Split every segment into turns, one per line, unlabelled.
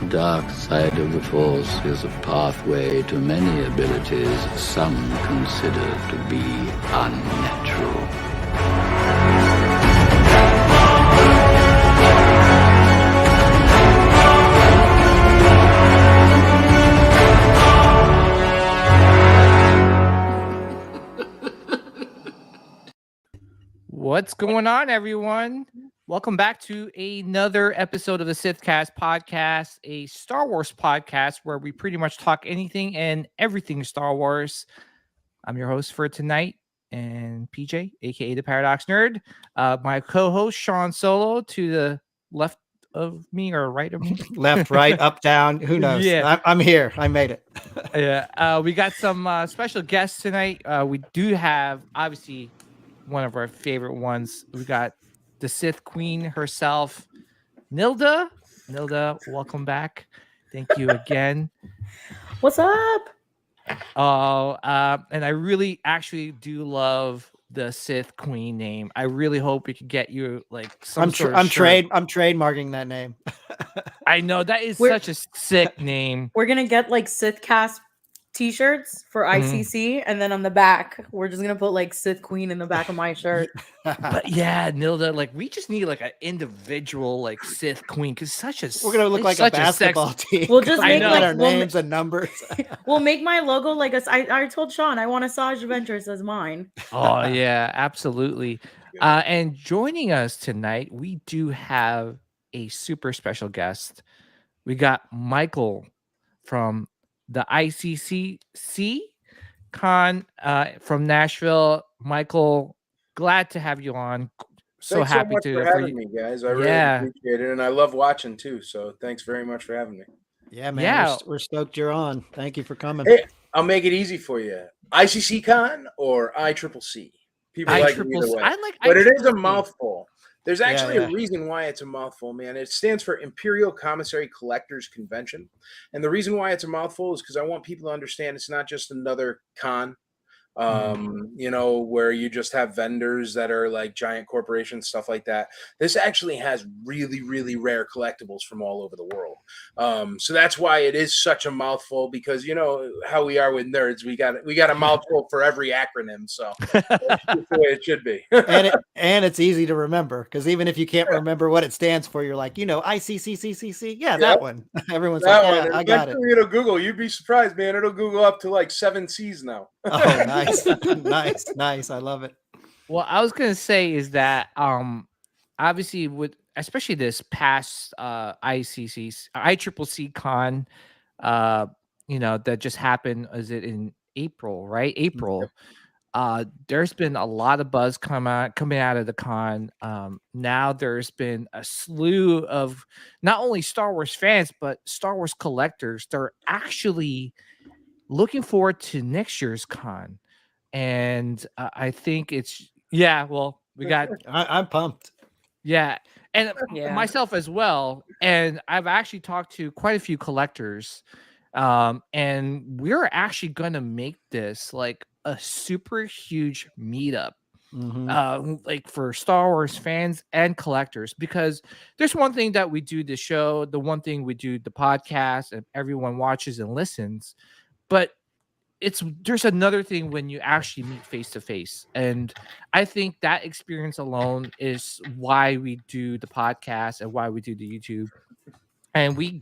dark side of the Force is a pathway to many abilities some consider to be unnatural.
What's going on, everyone? Welcome back to another episode of the Sithcast podcast, a Star Wars podcast where we pretty much talk anything and everything Star Wars. I'm your host for tonight, and PJ, aka the Paradox Nerd. My co-host Sean Solo to the left of me or right of me?
Left, right, up, down. Who knows?
Yeah.
I'm here. I made it.
Yeah. We got some special guests tonight. We do have, obviously, one of our favorite ones. We got the Sith Queen herself, Nilda. Nilda, welcome back. Thank you again.
What's up?
Oh, and I really actually do love the Sith Queen name. I really hope we could get you like some
I'm trademarking that name.
I know that is such a sick name.
We're gonna get like Sithcast t-shirts for ICCC, and then on the back we're just gonna put like Sith Queen in the back of my shirt.
But yeah, Nilda, like we just need like an individual like Sith Queen because
we're gonna look like a basketball team.
We'll just make like
our names and numbers.
We'll make my logo like a. I told Sean I want Asajj Ventress as mine.
Oh yeah, absolutely. And joining us tonight, we do have a super special guest. We got Michael from the ICCC con from Nashville. Michael, glad to have you on.
Thanks so much for having me, guys. I really appreciate it, and I love watching too. So thanks very much for having me.
Yeah, man. Yeah. We're stoked you're on. Thank you for coming.
Hey, I'll make it easy for you. ICC con or ICCC? People like it either way. But it is a mouthful. There's actually a reason why it's a mouthful, man. It stands for Imperial Commissary Collectors Convention. And the reason why it's a mouthful is because I want people to understand it's not just another con, you know, where you just have vendors that are like giant corporations, stuff like that. This actually has really, really rare collectibles from all over the world. So that's why it is such a mouthful, because you know how we are with nerds. We got a mouthful for every acronym. So that's the way it should be.
and it's easy to remember, because even if you can't remember what it stands for, you're like, you know, ICCCC. Yeah, that one. Everyone's
that
like,
one.
Yeah, I got it.
It'll Google. You'd be surprised, man. It'll Google up to like 7 C's now.
Oh, nice. I love it.
Well, I was gonna say is that obviously with especially this past ICCC con you know, that just happened. Is it in April, right? April. There's been a lot of buzz coming out of the con. Now there's been a slew of not only Star Wars fans but Star Wars collectors. They're actually looking forward to next year's con. And I think it's well, we got.
I'm pumped.
Yeah, and myself as well. And I've actually talked to quite a few collectors, and we're actually going to make this like a super huge meetup, like for Star Wars fans and collectors. Because there's one thing that we do the show, the one thing we do the podcast, and everyone watches and listens, but there's another thing when you actually meet face to face. And I think that experience alone is why we do the podcast and why we do the YouTube. And we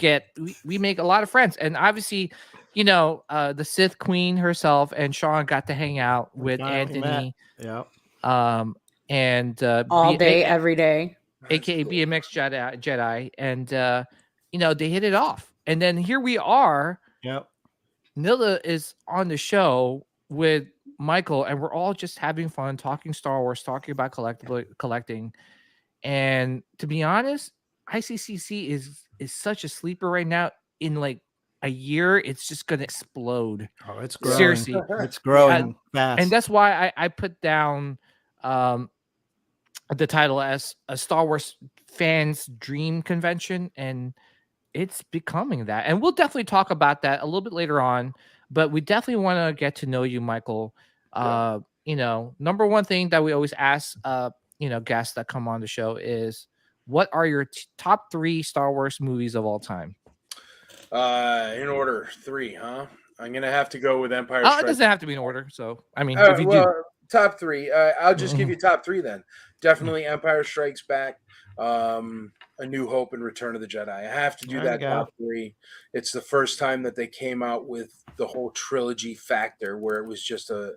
make a lot of friends. And obviously, you know, the Sith Queen herself and Sean got to hang out with Anthony.
Yeah.
And
all day, every day.
AKA BMX Jedi. And you know, they hit it off. And then here we are.
Yep.
Nilda is on the show with Michael, and we're all just having fun talking Star Wars, talking about collecting. And to be honest, ICCC is such a sleeper right now. In like a year, it's just gonna explode.
Oh, it's growing.
Seriously,
it's growing fast.
And that's why I put down the title as a Star Wars fans' dream convention, and it's becoming that. And we'll definitely talk about that a little bit later on, but we definitely want to get to know you, Michael. You know, number one thing that we always ask you know, guests that come on the show is, what are your top 3 Star Wars movies of all time?
In order, 3, huh? I'm gonna have to go with Empire
Oh,
Strikes.
it doesn't have to be in order. So, I mean, if you do
top 3, I'll just give you top 3 then. Definitely Empire Strikes Back, A New Hope, and Return of the Jedi. I have to do that top 3. It's the first time that they came out with the whole trilogy factor, where it was just a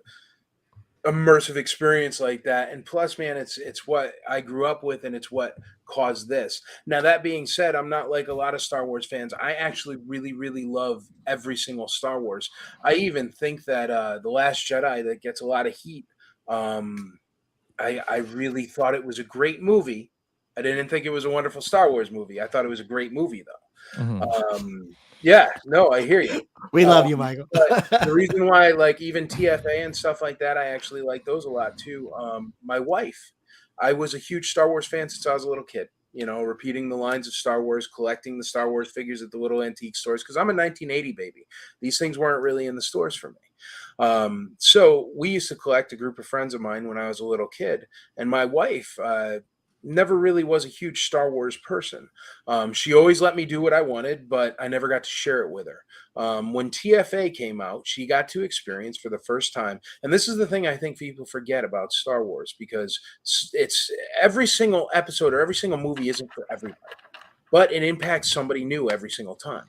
immersive experience like that. And plus, man, it's what I grew up with, and it's what caused this. Now, that being said, I'm not like a lot of Star Wars fans. I actually really, really love every single Star Wars. I even think that The Last Jedi, that gets a lot of heat, I really thought it was a great movie. I didn't think it was a wonderful Star Wars movie. I thought it was a great movie, though. Yeah, no, I hear you.
We love you, Michael.
But the reason why, like, even TFA and stuff like that, I actually like those a lot too. My wife, I was a huge Star Wars fan since I was a little kid. You know, repeating the lines of Star Wars, collecting the Star Wars figures at the little antique stores, because I'm a 1980 baby. These things weren't really in the stores for me. So we used to collect, a group of friends of mine, when I was a little kid. And my wife never really was a huge Star Wars person. She always let me do what I wanted, but I never got to share it with her. When TFA came out, she got to experience for the first time. And this is the thing I think people forget about Star Wars, because it's every single episode or every single movie isn't for everybody, but it impacts somebody new every single time.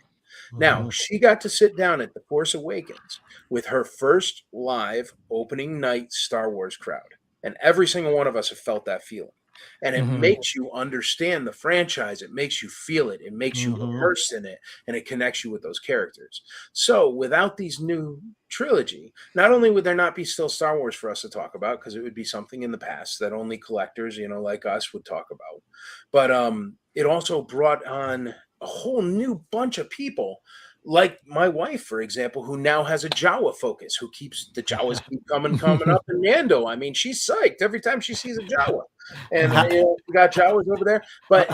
Now, she got to sit down at The Force Awakens with her first live opening night Star Wars crowd. And every single one of us have felt that feeling. And it makes you understand the franchise. It makes you feel it. It makes you immersed in it. And it connects you with those characters. So without these new trilogy, not only would there not be still Star Wars for us to talk about, because it would be something in the past that only collectors, you know, like us would talk about, but it also brought on a whole new bunch of people, like my wife, for example, who now has a Jawa focus, who keeps the Jawas keep coming up in Nando. I mean, she's psyched every time she sees a Jawa, and we got Jawas over there. But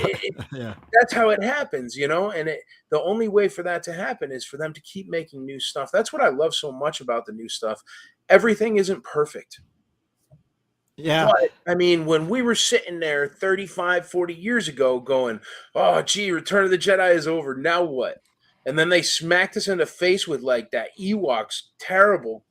that's how it happens, you know. And the only way for that to happen is for them to keep making new stuff. That's what I love so much about the new stuff. Everything isn't perfect.
Yeah.
But, I mean, when we were sitting there 35, 40 years ago going, oh, gee, Return of the Jedi is over. Now what? And then they smacked us in the face with like that Ewoks terrible,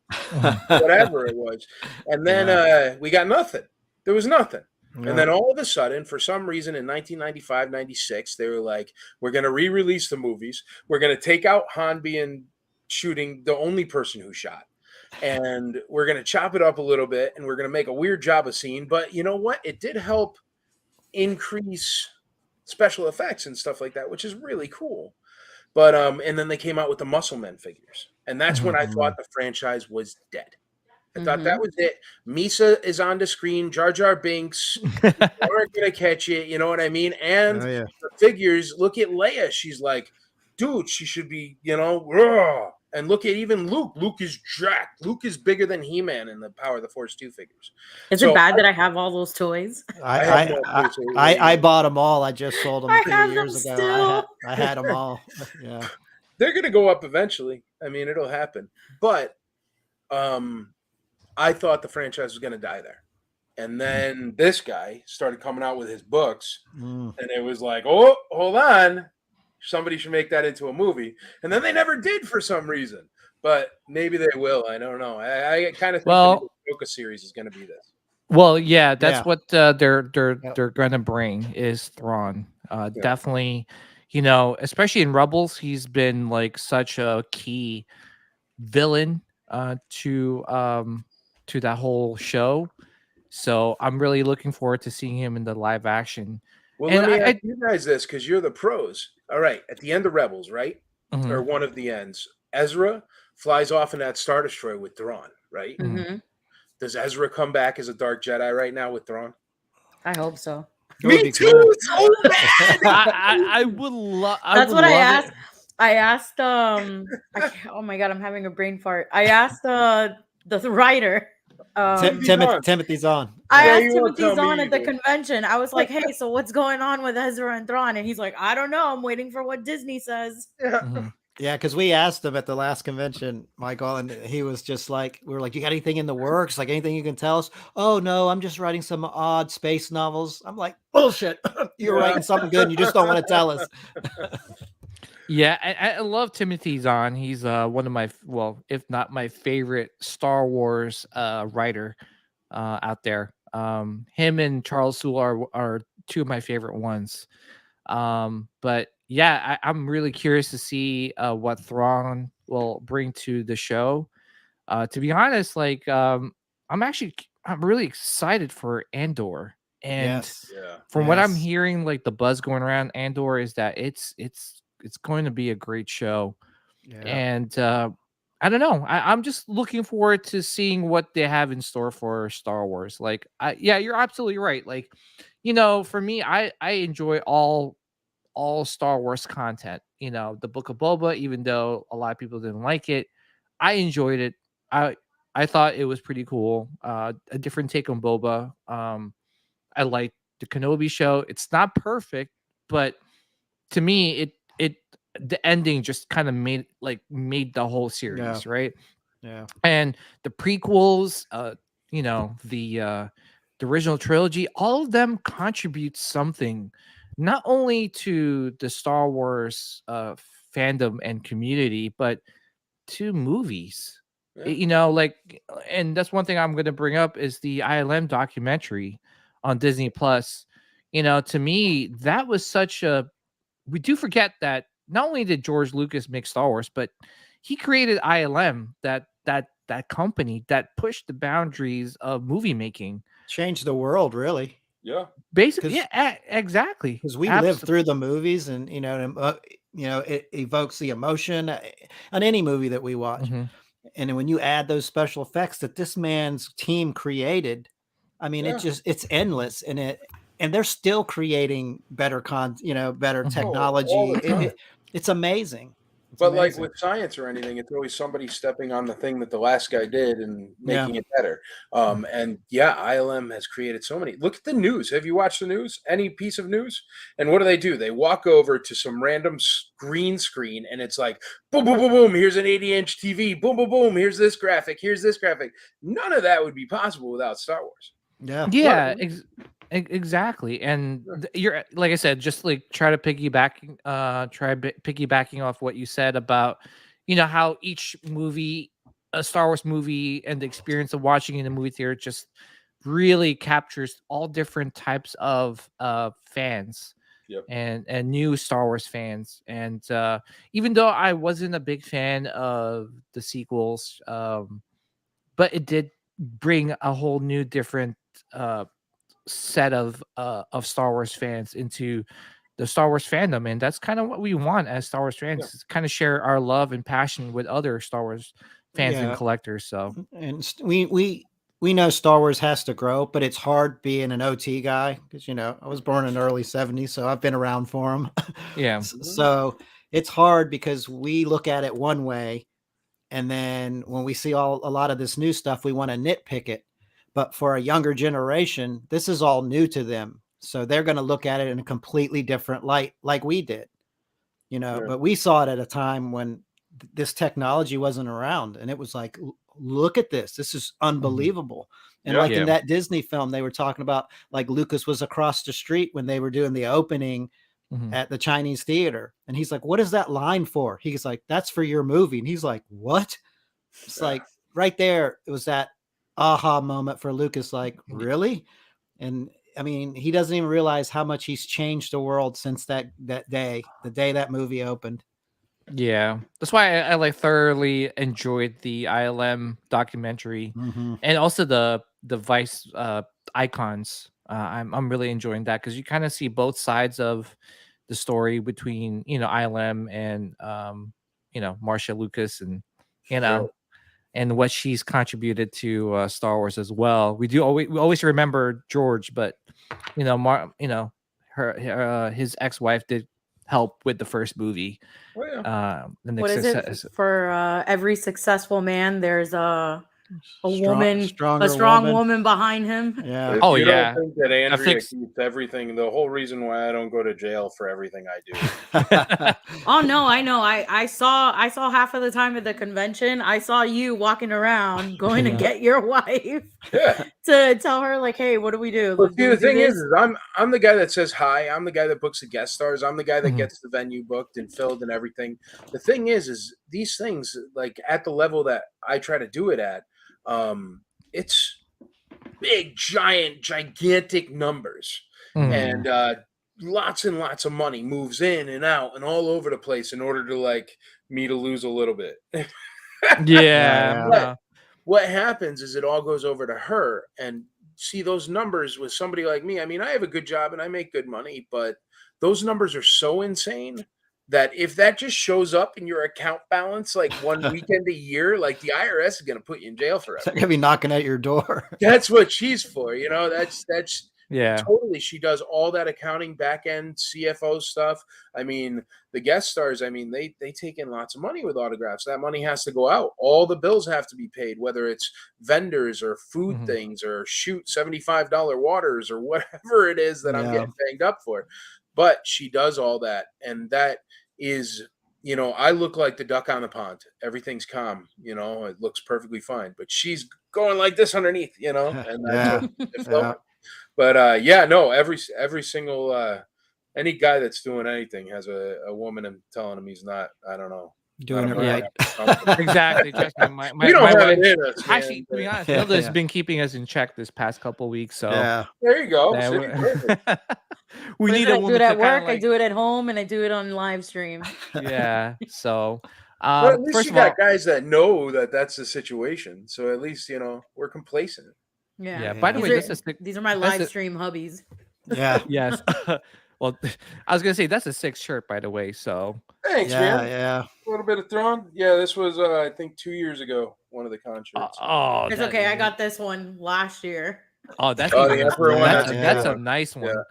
whatever it was. And then we got nothing. There was nothing. Yeah. And then all of a sudden, for some reason in 1995, 96, they were like, we're going to re-release the movies. We're going to take out Han being shooting the only person who shot. And we're going to chop it up a little bit, and we're going to make a weird Jabba scene. But you know what? It did help increase special effects and stuff like that, which is really cool. But and then they came out with the Muscle Men figures. And that's when I thought the franchise was dead. I thought that was it. Misa is on the screen. Jar Jar Binks. You aren't going to catch it. You know what I mean? And the figures, look at Leia. She's like, dude, she should be, you know, raw. And look at even Luke. Luke is jacked. Luke is bigger than He-Man in the Power of the Force 2 figures.
Is it bad that I have all those toys?
I bought them all. I just sold them 3 years ago. I had them all. Yeah,
they're going to go up eventually. I mean, it'll happen. But I thought the franchise was going to die there. And then this guy started coming out with his books. And it was like, oh, hold on. Somebody should make that into a movie. And then they never did for some reason. But maybe they will. I don't know. I kind of think the Ahsoka series is going to be this.
Well, yeah, that's what they're going to bring is Thrawn. Definitely, you know, especially in Rebels, he's been like such a key villain to that whole show. So I'm really looking forward to seeing him in the live action.
Well, let me ask you guys this, because you're the pros. All right, at the end of Rebels, right? Or one of the ends, Ezra flies off in that Star Destroyer with Thrawn, right? Does Ezra come back as a Dark Jedi right now with Thrawn?
I hope so.
Me too. Cool. So bad.
I would love.
That's what I asked. I asked. Oh my god, I'm having a brain fart. I asked the writer.
Timothy's on.
I asked Timothy's on at the convention. I was like, hey, so what's going on with Ezra and Thrawn? And he's like, I don't know. I'm waiting for what Disney says.
Yeah, because we asked him at the last convention, Michael, and he was just like, we were like, you got anything in the works? Like anything you can tell us? Oh, no, I'm just writing some odd space novels. I'm like, bullshit. You're writing something good and you just don't want to tell us.
Yeah, I love Timothy Zahn. He's one of my, well, if not my favorite Star Wars writer out there. Him and Charles Soule are two of my favorite ones. But yeah, I'm really curious to see what Thrawn will bring to the show. To be honest, like I'm really excited for Andor. And from what I'm hearing, like the buzz going around Andor is that it's going to be a great show. And I don't know. I'm just looking forward to seeing what they have in store for Star Wars. Like, yeah, you're absolutely right. Like, for me, I enjoy all Star Wars content. The Book of Boba, even though a lot of people didn't like it, I enjoyed it. I thought it was pretty cool. A different take on Boba. I liked the Kenobi show. It's not perfect, but to me, the ending just kind of made the whole series, right?
Yeah.
And the prequels, the original trilogy, all of them contribute something, not only to the Star Wars fandom and community, but to movies. And that's one thing I'm going to bring up is the ILM documentary on Disney Plus. To me, that was we do forget that not only did George Lucas make Star Wars, but he created ILM, that company that pushed the boundaries of movie making,
changed the world, really.
Yeah,
basically, yeah, exactly.
Because we live through the movies, and it evokes the emotion on any movie that we watch.
Mm-hmm.
And when you add those special effects that this man's team created, I mean, it's endless, and they're still creating better better technology. It's amazing.
But like with science or anything, it's always somebody stepping on the thing that the last guy did and making it better. And ILM has created so many. Look at the news. Have you watched the news? Any piece of news? And what do? They walk over to some random green screen, and it's like, boom, boom, boom, boom. Here's an 80-inch TV. Boom, boom, boom. Here's this graphic. Here's this graphic. None of that would be possible without Star Wars.
Yeah. Exactly. And you're, like I said, just like piggybacking off what you said about how each movie, a Star Wars movie, and the experience of watching in a movie theater just really captures all different types of fans. And new Star Wars fans. And even though I wasn't a big fan of the sequels, but it did bring a whole new different set of Star Wars fans into the Star Wars fandom, and that's kind of what we want as Star Wars fans, is kind of share our love and passion with other Star Wars fans and collectors. So,
and we know Star Wars has to grow, but it's hard being an OT guy because I was born in the early 70s, so I've been around for them.
Yeah.
So it's hard because we look at it one way, and then when we see a lot of this new stuff, we want to nitpick it. But for a younger generation, this is all new to them. So they're going to look at it in a completely different light, like we did, but we saw it at a time when this technology wasn't around, and it was like, look at this. This is unbelievable. And in that Disney film, they were talking about, like, Lucas was across the street when they were doing the opening at the Chinese theater. And he's like, what is that line for? He's like, that's for your movie. And he's like, what? It's like right there. It was that aha moment for Lucas, like, really? And I mean, he doesn't even realize how much he's changed the world since that day, the day that movie opened.
Yeah, that's why I thoroughly enjoyed the ILM documentary, and also the Vice icons. I'm really enjoying that because you kind of see both sides of the story between ILM and Marcia Lucas, and and what she's contributed to Star Wars as well. We always remember George, but his ex-wife did help with the first movie.
What is it for every successful man? There's a a strong woman behind him.
Yeah.
If you don't think that Andrea keeps everything, the whole reason why I don't go to jail for everything I do.
Oh no, I know. I saw half of the time at the convention. I saw you walking around going to get your wife to tell her like, hey, what do we do?
Well, see, the thing is I'm the guy that says hi. I'm the guy that books the guest stars. I'm the guy that gets the venue booked and filled and everything. The thing is these things, like at the level that I try to do it at, it's big, gigantic numbers, and lots and lots of money moves in and out and all over the place in order to like me to lose a little bit.
Yeah.
What happens is it all goes over to her, and see those numbers with somebody like me. I mean, I have a good job and I make good money, but those numbers are so insane that if that just shows up in your account balance like one weekend a year, like the IRS is going to put you in jail forever.
They're going to be knocking at your door.
That's what she's for. You know, that's
yeah,
totally. She does all that accounting, back end, CFO stuff. I mean, the guest stars, I mean, they take in lots of money with autographs. That money has to go out. All the bills have to be paid, whether it's vendors or food things or shoot $75 waters or whatever it is that I'm getting banged up for. But she does all that, and that is, you know, I look like the duck on the pond. Everything's calm, you know, it looks perfectly fine. But she's going like this underneath, you know, and that's But no, every single any guy that's doing anything has a woman and telling him he's not, I don't know,
doing it right.
Exactly. Just my wife, actually, to be honest, Hilda has been keeping us in check this past couple of weeks. So
there you go.
We need a woman.
I do it at work. I do it at home, and I do it on live stream.
Yeah. So,
well, at least you got guys that know that that's the situation. So at least, you know, we're complacent.
Yeah.
Yeah. By the way,
these are my live stream hubbies.
Yeah.
Yes. Well, I was gonna say that's a 6th shirt, by the way. So
thanks, man.
Yeah.
A little bit of Thrawn. Yeah, this was I think 2 years ago, one of the con shirts.
It's okay. I got this one last year.
Oh, that's
the Emperor one.
That's a nice one. Yeah.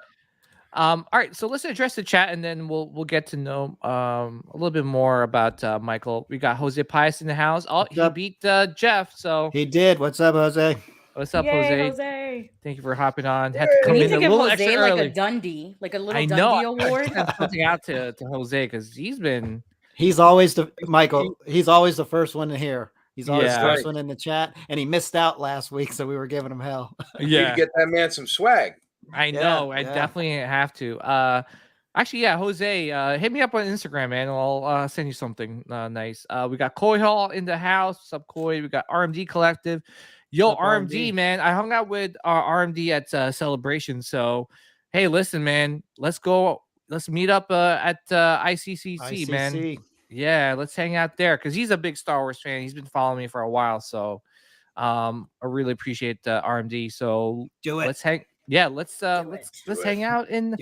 All right, so let's address the chat, and then we'll get to know a little bit more about Michael. We got Jose Pius in the house. Oh, he beat Jeff, so
he did. What's up, Jose?
What's up, Jose? Thank you for hopping on.
Had to come in a little extra early. Like a Dundee, like a little Dundee award.
Something out to Jose because he's
always He's always the first one to hear. He's always the first one in the chat, and he missed out last week, so we were giving him hell.
Yeah, you get that man some swag.
I know. I definitely have to. Actually, Jose, hit me up on Instagram, man. I'll send you something nice. We got Koi Hall in the house. What's up, Koi? We got RMD Collective. Yo, RMD, man. I hung out with RMD at Celebration. So, hey, listen, man. Let's go. Let's meet up at ICCC, man. Yeah, let's hang out there because he's a big Star Wars fan. He's been following me for a while. So, I really appreciate RMD. So,
do it.
Let's hang. Yeah, let's hang out in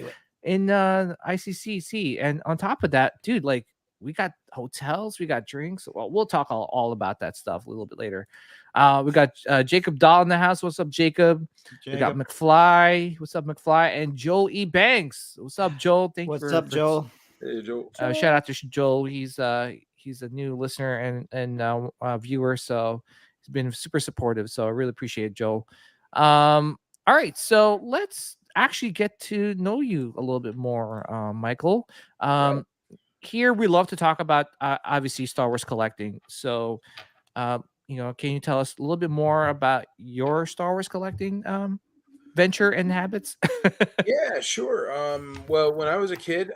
ICCC, and on top of that, dude, like we got hotels, we got drinks. Well, we'll talk all about that stuff a little bit later. We got Jacob Dahl in the house. What's up, Jacob? We got McFly. What's up, McFly? And Joel E. Banks. What's up, Joel?
What's up, Joel?
Hey, Joel.
Shout out to Joel. He's a new listener and viewer, so he's been super supportive. So I really appreciate it, Joel. All right, so let's actually get to know you a little bit more, Michael. Here we love to talk about obviously Star Wars collecting. So, can you tell us a little bit more about your Star Wars collecting venture and habits?
Yeah, sure. Well, when I was a kid,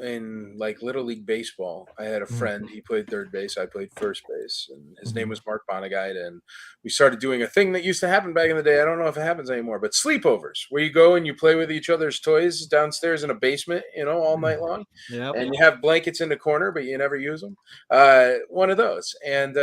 in like Little League baseball, I had a friend. He played third base. I played first base, and his name was Mark Bonagite. And we started doing a thing that used to happen back in the day. I don't know if it happens anymore, but sleepovers, where you go and you play with each other's toys downstairs in a basement, all night long. Yep. And you have blankets in the corner, but you never use them. One of those. And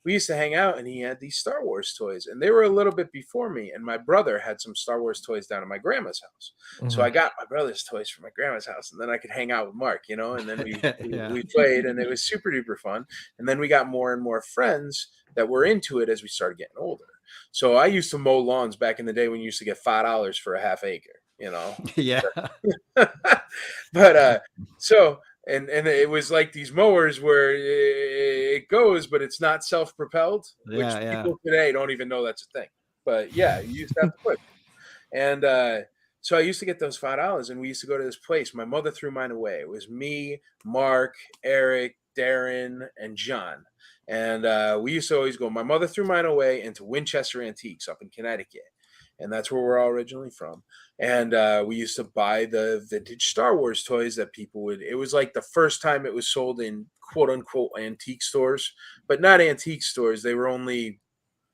we used to hang out, and he had these Star Wars toys, and they were a little bit before me. And my brother had some Star Wars toys down at my grandma's house. So I got my brother's toys from my grandma's house, and then I could hang out with Mark, and then we played, and it was super duper fun. And then we got more and more friends that were into it as we started getting older. So I used to mow lawns back in the day when you used to get $5 for a half acre,
Yeah.
But so. And it was like these mowers where it goes, but it's not self-propelled, which people today don't even know that's a thing. But yeah, you used to have to push. And so I used to get those $5, and we used to go to this place. My mother threw mine away. It was me, Mark, Eric, Darren, and John. And we used to always go. My mother threw mine away into Winchester Antiques up in Connecticut. And that's where we're all originally from. And we used to buy the vintage Star Wars toys that people would. It was like the first time it was sold in quote unquote antique stores, but not antique stores. They were only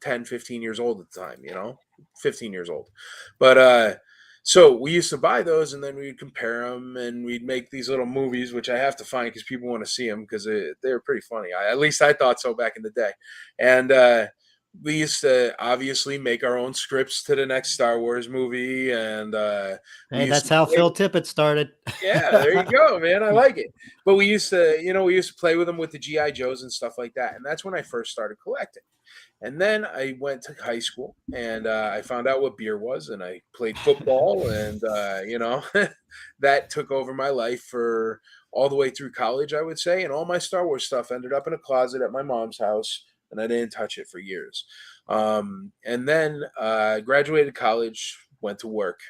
10, 15 years old at the time, 15 years old. But so we used to buy those, and then we'd compare them, and we'd make these little movies, which I have to find because people want to see them because they were pretty funny. At least I thought so back in the day. And we used to obviously make our own scripts to the next Star Wars movie. And
that's how Phil Tippett started.
Yeah, there you go, man. I like it. But we used to play with them with the G.I. Joes and stuff like that. And that's when I first started collecting. And then I went to high school, and I found out what beer was, and I played football, and that took over my life for all the way through college, I would say. And all my Star Wars stuff ended up in a closet at my mom's house, and I didn't touch it for years. And then graduated college, went to working,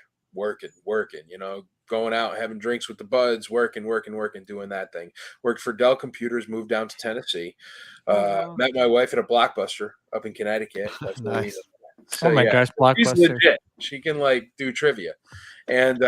going out, having drinks with the buds, working, doing that thing. Worked for Dell Computers, moved down to Tennessee. Met my wife at a Blockbuster up in Connecticut. That's
nice.
So, oh my gosh, Blockbuster.
She's legit. She can do trivia. And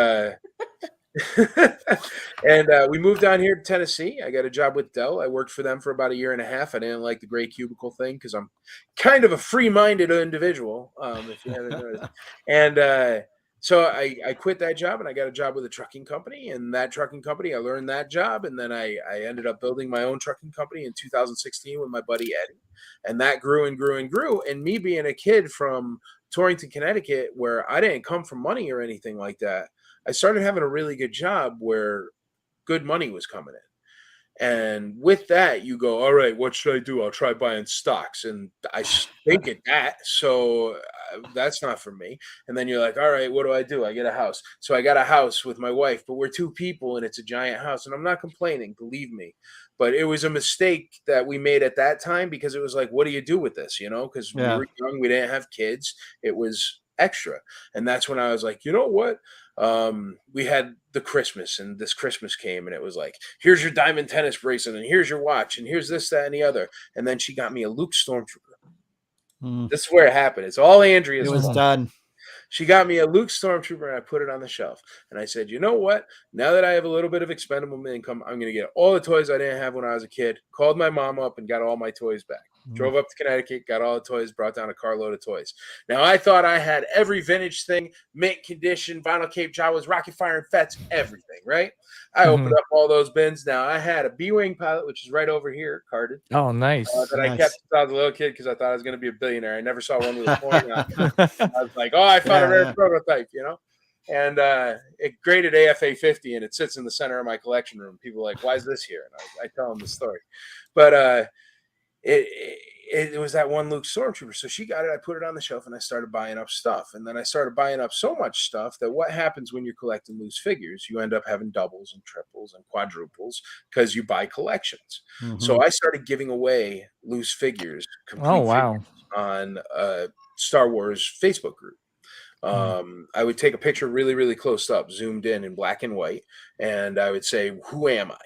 and we moved down here to Tennessee. I got a job with Dell. I worked for them for about a year and a half. I didn't like the gray cubicle thing because I'm kind of a free-minded individual, if you haven't noticed. And so I quit that job, and I got a job with a trucking company. And that trucking company, I learned that job. And then I ended up building my own trucking company in 2016 with my buddy Eddie. And that grew and grew and grew. And me being a kid from Torrington, Connecticut, where I didn't come from money or anything like that, I started having a really good job where good money was coming in. And with that, you go, all right, what should I do? I'll try buying stocks. And I think at that. So that's not for me. And then you're like, all right, what do? I get a house. So I got a house with my wife, but we're two people, and it's a giant house. And I'm not complaining, believe me. But it was a mistake that we made at that time because it was like, what do you do with this? Because we were young, we didn't have kids. It was extra. And that's when I was like, you know what? We had the Christmas, and this Christmas came, and it was like, here's your diamond tennis bracelet, and here's your watch, and here's this, that, and the other. And then she got me a Luke Stormtrooper. This is where it happened. It's all Andrea's.
It was done.
She got me a Luke Stormtrooper, and I put it on the shelf. And I said, you know what? Now that I have a little bit of expendable income, I'm going to get all the toys I didn't have when I was a kid. Called my mom up and got all my toys back. Drove up to Connecticut, got all the toys, brought down a carload of toys. Now, I thought I had every vintage thing, mint condition, vinyl cape Jawas, rocket fire and Fets, everything, right? I opened up all those bins. Now, I had a B-Wing pilot, which is right over here, carded.
Oh, nice.
That I kept since I was a little kid because I thought I was going to be a billionaire. I never saw one with a coin on it. I was like, oh, I found a rare prototype, And it graded AFA 50, and it sits in the center of my collection room. People are like, why is this here? And I tell them the story. But it was that one Luke Stormtrooper. So she got it. I put it on the shelf, and I started buying up stuff. And then I started buying up so much stuff that what happens when you're collecting loose figures, you end up having doubles and triples and quadruples because you buy collections. So I started giving away loose figures, figures on Star Wars Facebook group. I would take a picture really, really close up, zoomed in black and white, and I would say, who am I?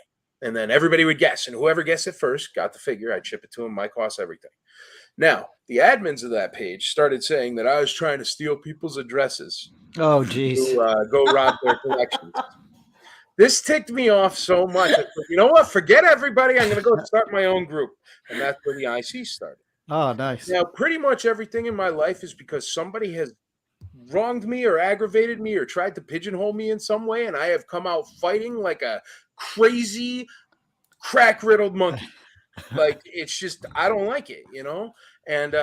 And then everybody would guess, and whoever guessed it first got the figure. I'd ship it to them, my cost, everything. Now, the admins of that page started saying that I was trying to steal people's addresses.
Oh, geez.
To go rob their collections. This ticked me off so much. I said, you know what? Forget everybody. I'm going to go start my own group. And that's where the IC started.
Oh, nice.
Now, pretty much everything in my life is because somebody has wronged me or aggravated me or tried to pigeonhole me in some way, and I have come out fighting like a crazy crack-riddled monkey. Like, it's just, I don't like it, And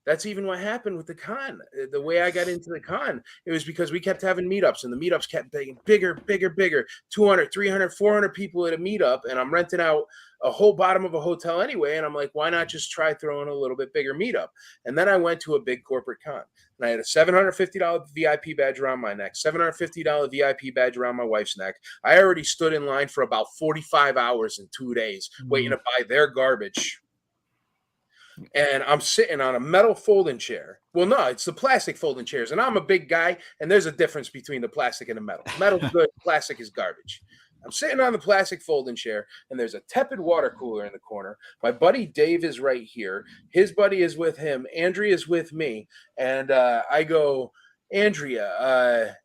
that's even what happened with the con. The way I got into the con, it was because we kept having meetups, and the meetups kept getting bigger, 200, 300, 400 people at a meetup, and I'm renting out a whole bottom of a hotel anyway, and I'm like, why not just try throwing a little bit bigger meetup? And then I went to a big corporate con, and I had a $750 VIP badge around my neck, $750 VIP badge around my wife's neck. I already stood in line for about 45 hours in 2 days waiting to buy their garbage and I'm sitting on a metal folding chair. Well, no, it's the plastic folding chairs, and I'm a big guy, and there's a difference between the plastic and the metal. Metal's good, plastic is garbage. I'm sitting on the plastic folding chair, and there's a tepid water cooler in the corner. My buddy Dave is right here. His buddy is with him. Andrea is with me, and I go, Andrea,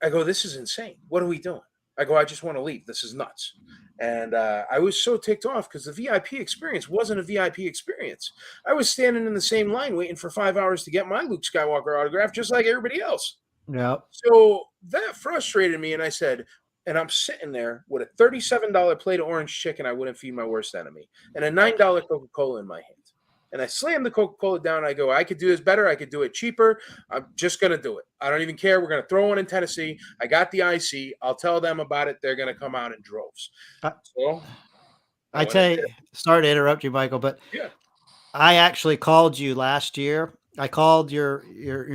I go, this is insane. What are we doing? I go, I just want to leave. This is nuts. And I was so ticked off because the VIP experience wasn't a VIP experience. I was standing in the same line waiting for 5 hours to get my Luke Skywalker autograph, just like everybody else.
Yeah.
So that frustrated me. And I said, and I'm sitting there with a $37 plate of orange chicken I wouldn't feed my worst enemy, and a $9 Coca-Cola in my hand. And I slammed the Coca-Cola down. I go, I could do this better. I could do it cheaper. I'm just going to do it. I don't even care. We're going to throw one in Tennessee. I got the IC. I'll tell them about it. They're going to come out in droves. So
I tell you, sorry to interrupt you, Michael, but
yeah.
I actually called you last year. I called your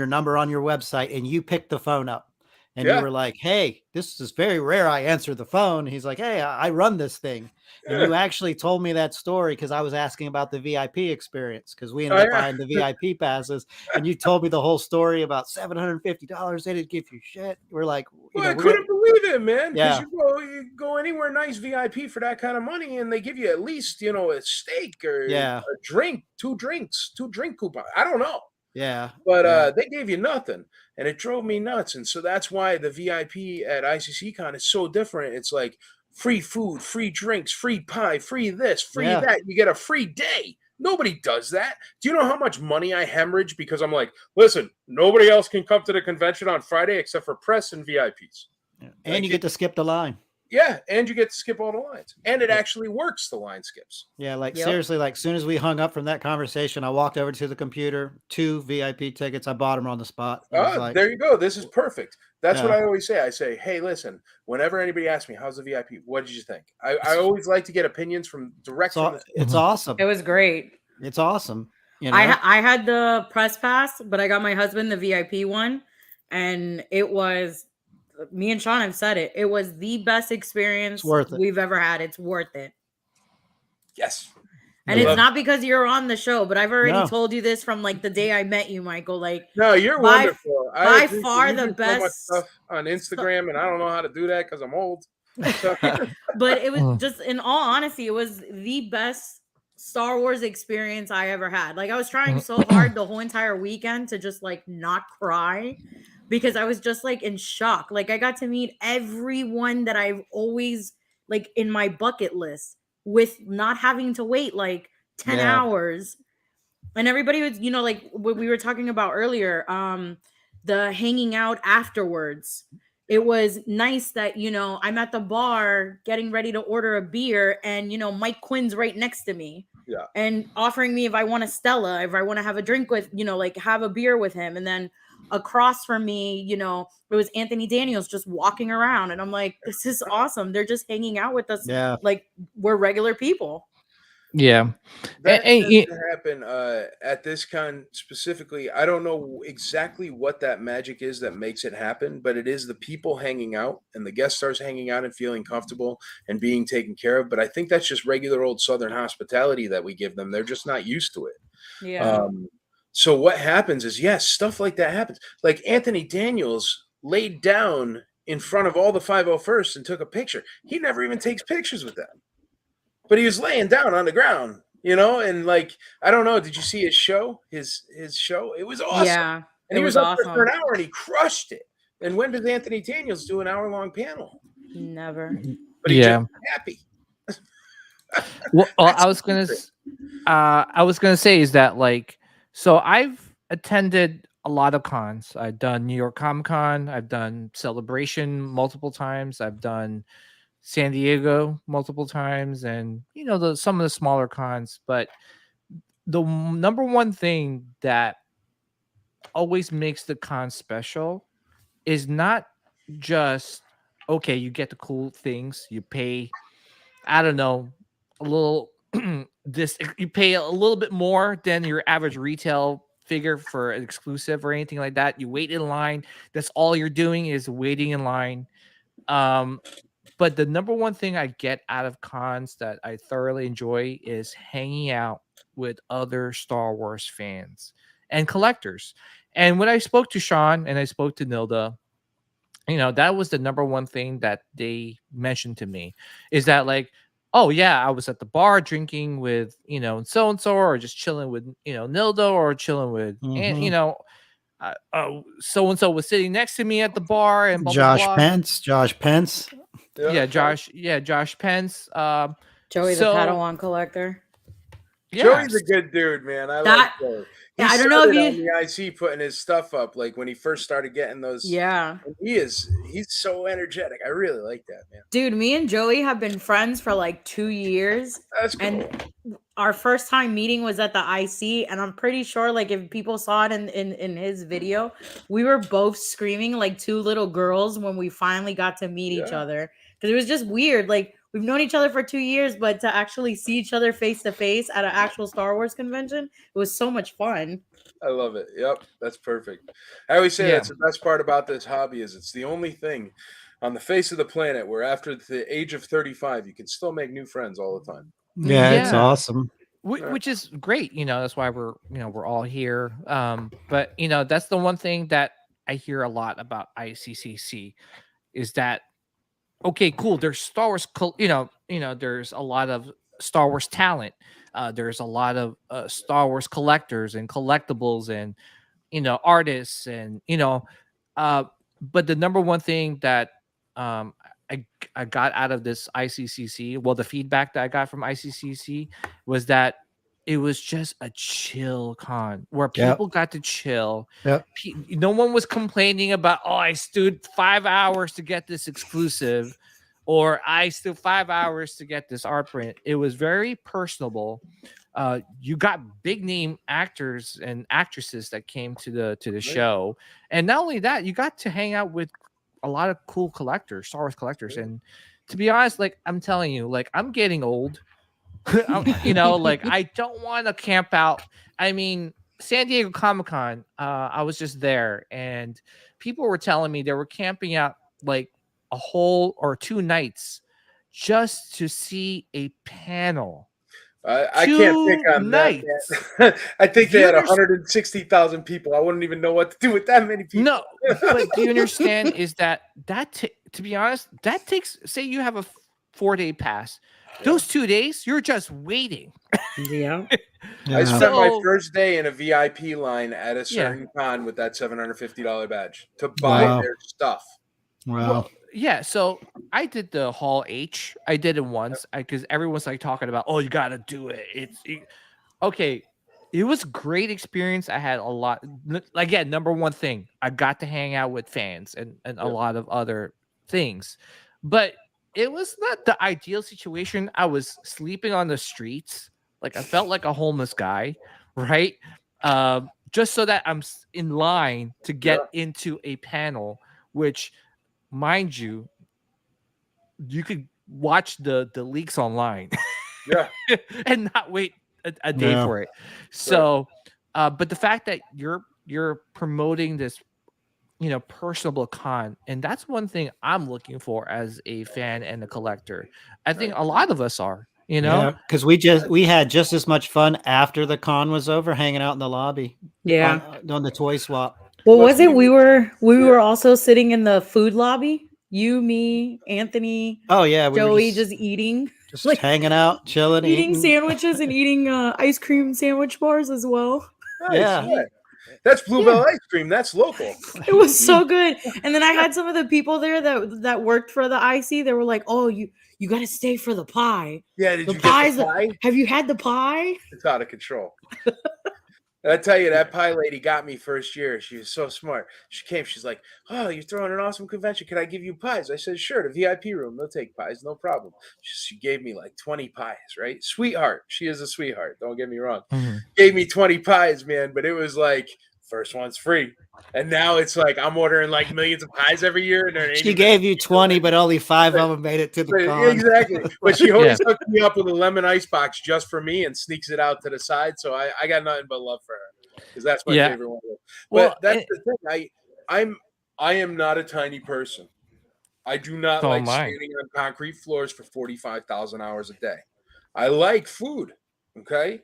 number on your website, and you picked the phone up. And you were like, hey, this is very rare. I answer the phone. He's like, hey, I run this thing. And you actually told me that story because I was asking about the VIP experience because we ended up buying the VIP passes. And you told me the whole story about $750. They didn't give you shit. We're like,
I couldn't believe it, man. Because you go anywhere nice VIP for that kind of money, and they give you at least, a steak or a drink, two drink coupon. I don't know.
Yeah.
But they gave you nothing, and it drove me nuts. And so that's why the VIP at ICCCon is so different. It's like free food, free drinks, free pie, free this, free that. You get a free day. Nobody does that. Do you know how much money I hemorrhage because I'm like, listen, nobody else can come to the convention on Friday except for press and VIPs.
Yeah. And you get to skip the line.
Yeah, and you get to skip all the lines. And it actually works, the line skips.
Yeah, seriously, as soon as we hung up from that conversation, I walked over to the computer, 2 VIP tickets. I bought them on the spot.
There you go. This is perfect. That's what I always say. I say, hey, listen, whenever anybody asks me, how's the VIP? What did you think? I always like to get opinions from direct.
It's awesome.
It was great.
It's awesome.
I had the press pass, but I got my husband the VIP one, and it was... Me and Sean have said it. It was the best experience we've ever had. It's worth it.
Yes.
And it's not because you're on the show, but I've already told you this from the day I met you, Michael.
No, you're wonderful.
By far the best
so much stuff on Instagram, and I don't know how to do that because I'm old.
But it was just, in all honesty, it was the best Star Wars experience I ever had. I was trying so hard the whole entire weekend to just not cry. Because I was just in shock. I got to meet everyone that I've always in my bucket list with not having to wait 10 hours. And everybody was, what we were talking about earlier, the hanging out afterwards. It was nice that, I'm at the bar getting ready to order a beer and, Mike Quinn's right next to me.
Yeah.
And offering me if I want a Stella, if I want to have a drink with, have a beer with him. And then across from me, it was Anthony Daniels just walking around, and I'm like, this is awesome. They're just hanging out with us.
Yeah.
We're regular people.
Yeah.
That tends to happen at this con specifically. I don't know exactly what that magic is that makes it happen, but it is the people hanging out and the guest stars hanging out and feeling comfortable and being taken care of. But I think that's just regular old Southern hospitality that we give them. They're just not used to it.
Yeah.
So what happens is, yes, stuff like that happens. Like Anthony Daniels laid down in front of all the 501st and took a picture. He never even takes pictures with them. But he was laying down on the ground, and I don't know. Did you see his show? His show? It was awesome.
Yeah.
And he was up there for an hour and he crushed it. And when does Anthony Daniels do an hour-long panel?
Never.
But he's just happy.
Well, I was gonna say is that so I've attended a lot of cons. I've done New York Comic Con. I've done Celebration multiple times. I've done San Diego multiple times, and some of the smaller cons. But the number one thing that always makes the con special is not just you get the cool things. You pay, I don't know, a little. You pay a little bit more than your average retail figure for an exclusive or anything like that. You wait in line. That's all you're doing is waiting in line. But the number one thing I get out of cons that I thoroughly enjoy is hanging out with other Star Wars fans and collectors. And when I spoke to Sean and I spoke to Nilda, that was the number one thing that they mentioned to me, is that like, oh yeah, I was at the bar drinking with, so and so, or just chilling with, Nilda, or chilling with, and so and so was sitting next to me at the bar, and blah,
Josh
blah, blah.
Pence. Josh Pence.
Josh Pence.
Joey the Padawan collector.
Yeah. Joey's a good dude, man. I like Joey. I don't know if you on the IC putting his stuff up, like when he first started getting those.
Yeah,
he's so energetic. I really like that, man.
Dude, me and Joey have been friends for like 2 years.
That's cool.
And our first time meeting was at the IC, and I'm pretty sure, like, if people saw it in his video, we were both screaming like two little girls when we finally got to meet each other, because it was just weird. Like, we've known each other for 2 years, but to actually see each other face to face at an actual Star Wars convention, it was so much fun.
I love it. Yep, that's perfect. I always say that's the best part about this hobby, is it's the only thing on the face of the planet where after the age of 35, you can still make new friends all the time.
Yeah, it's awesome.
Which is great. That's why we're all here. But that's the one thing that I hear a lot about ICCC, is that, okay, cool, there's Star Wars, there's a lot of Star Wars talent. There's a lot of Star Wars collectors and collectibles and artists, and but the number one thing that I got out of this ICCC, well, the feedback that I got from ICCC was that it was just a chill con where people got to chill. No one was complaining about, oh, I stood 5 hours to get this exclusive, or I stood 5 hours to get this art print. It was very personable. You got big name actors and actresses that came to the show, and not only that, you got to hang out with a lot of cool collectors, Star Wars collectors. And to be honest, like, I'm telling you, like, I'm getting old. Like, I don't want to camp out. I mean, San Diego Comic-Con, I was just there, and people were telling me they were camping out like a whole or 2 nights just to see a panel.
I can't pick on that. I think they had 160,000 people. I wouldn't even know what to do with that many people.
No, but do you understand? Is that to be honest, that takes, say you have a 4-day pass. Those 2 days, you're just waiting.
Yeah.
I spent my first day in a VIP line at a certain con with that $750 badge to buy their stuff.
Wow.
Well, yeah, so I did the Hall H. I did it once because everyone's like talking about, oh, you got to do it. Okay. It was a great experience. I had a lot. Again, number one thing, I got to hang out with fans and a lot of other things. But it was not the ideal situation. I was sleeping on the streets. Like, I felt like a homeless guy, right? Just so that I'm in line to get into a panel, which, mind you, you could watch the leaks online, and not wait a day for it. So, but the fact that you're promoting this, personable con, and that's one thing I'm looking for as a fan and a collector. I think a lot of us are,
because we had just as much fun after the con was over, hanging out in the lobby, on the toy swap.
Well, was it we were also sitting in the food lobby? You, me, Anthony.
Oh yeah,
Joey just eating,
just like hanging out, chilling,
eating sandwiches and eating ice cream sandwich bars as well.
Nice. Yeah. That's Bluebell ice cream. That's local.
It was so good. And then I had some of the people there that worked for the IC. They were like, "Oh, you got to stay for the pie."
Yeah, did you get the pie?
Have you had the pie?
It's out of control. I tell you, that pie lady got me first year. She was so smart. She came. She's like, "Oh, you're throwing an awesome convention. Can I give you pies?" I said, "Sure." The VIP room, they'll take pies, no problem. She gave me like 20 pies, right? Sweetheart. She is a sweetheart. Don't get me wrong. Mm-hmm. Gave me 20 pies, man. But it was like, first one's free. And now it's like I'm ordering like millions of pies every year. And
she gave you 20, but only 5 of them made it to the con.
Exactly. But she always hooked me up with a lemon ice box just for me and sneaks it out to the side. So I got nothing but love for her, because that's my favorite one. But that's the thing. I am not a tiny person. I do not like standing on concrete floors for 45,000 hours a day. I like food. Okay.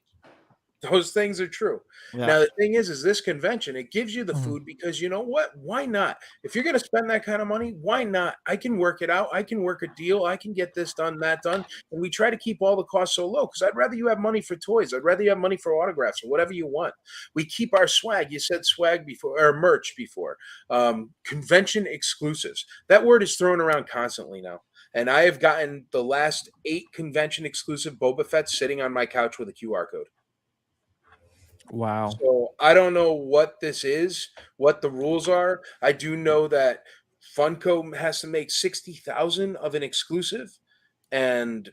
Those things are true. Yeah. Now, the thing is this convention, it gives you the food because you know what? Why not? If you're going to spend that kind of money, why not? I can work it out. I can work a deal. I can get this done, that done. And we try to keep all the costs so low because I'd rather you have money for toys. I'd rather you have money for autographs or whatever you want. We keep our swag. You said swag before, or merch before. Convention exclusives. That word is thrown around constantly now. And I have gotten the last 8 convention exclusive Boba Fett sitting on my couch with a QR code.
Wow.
So I don't know what this is, what the rules are. I do know that Funko has to make 60,000 of an exclusive, and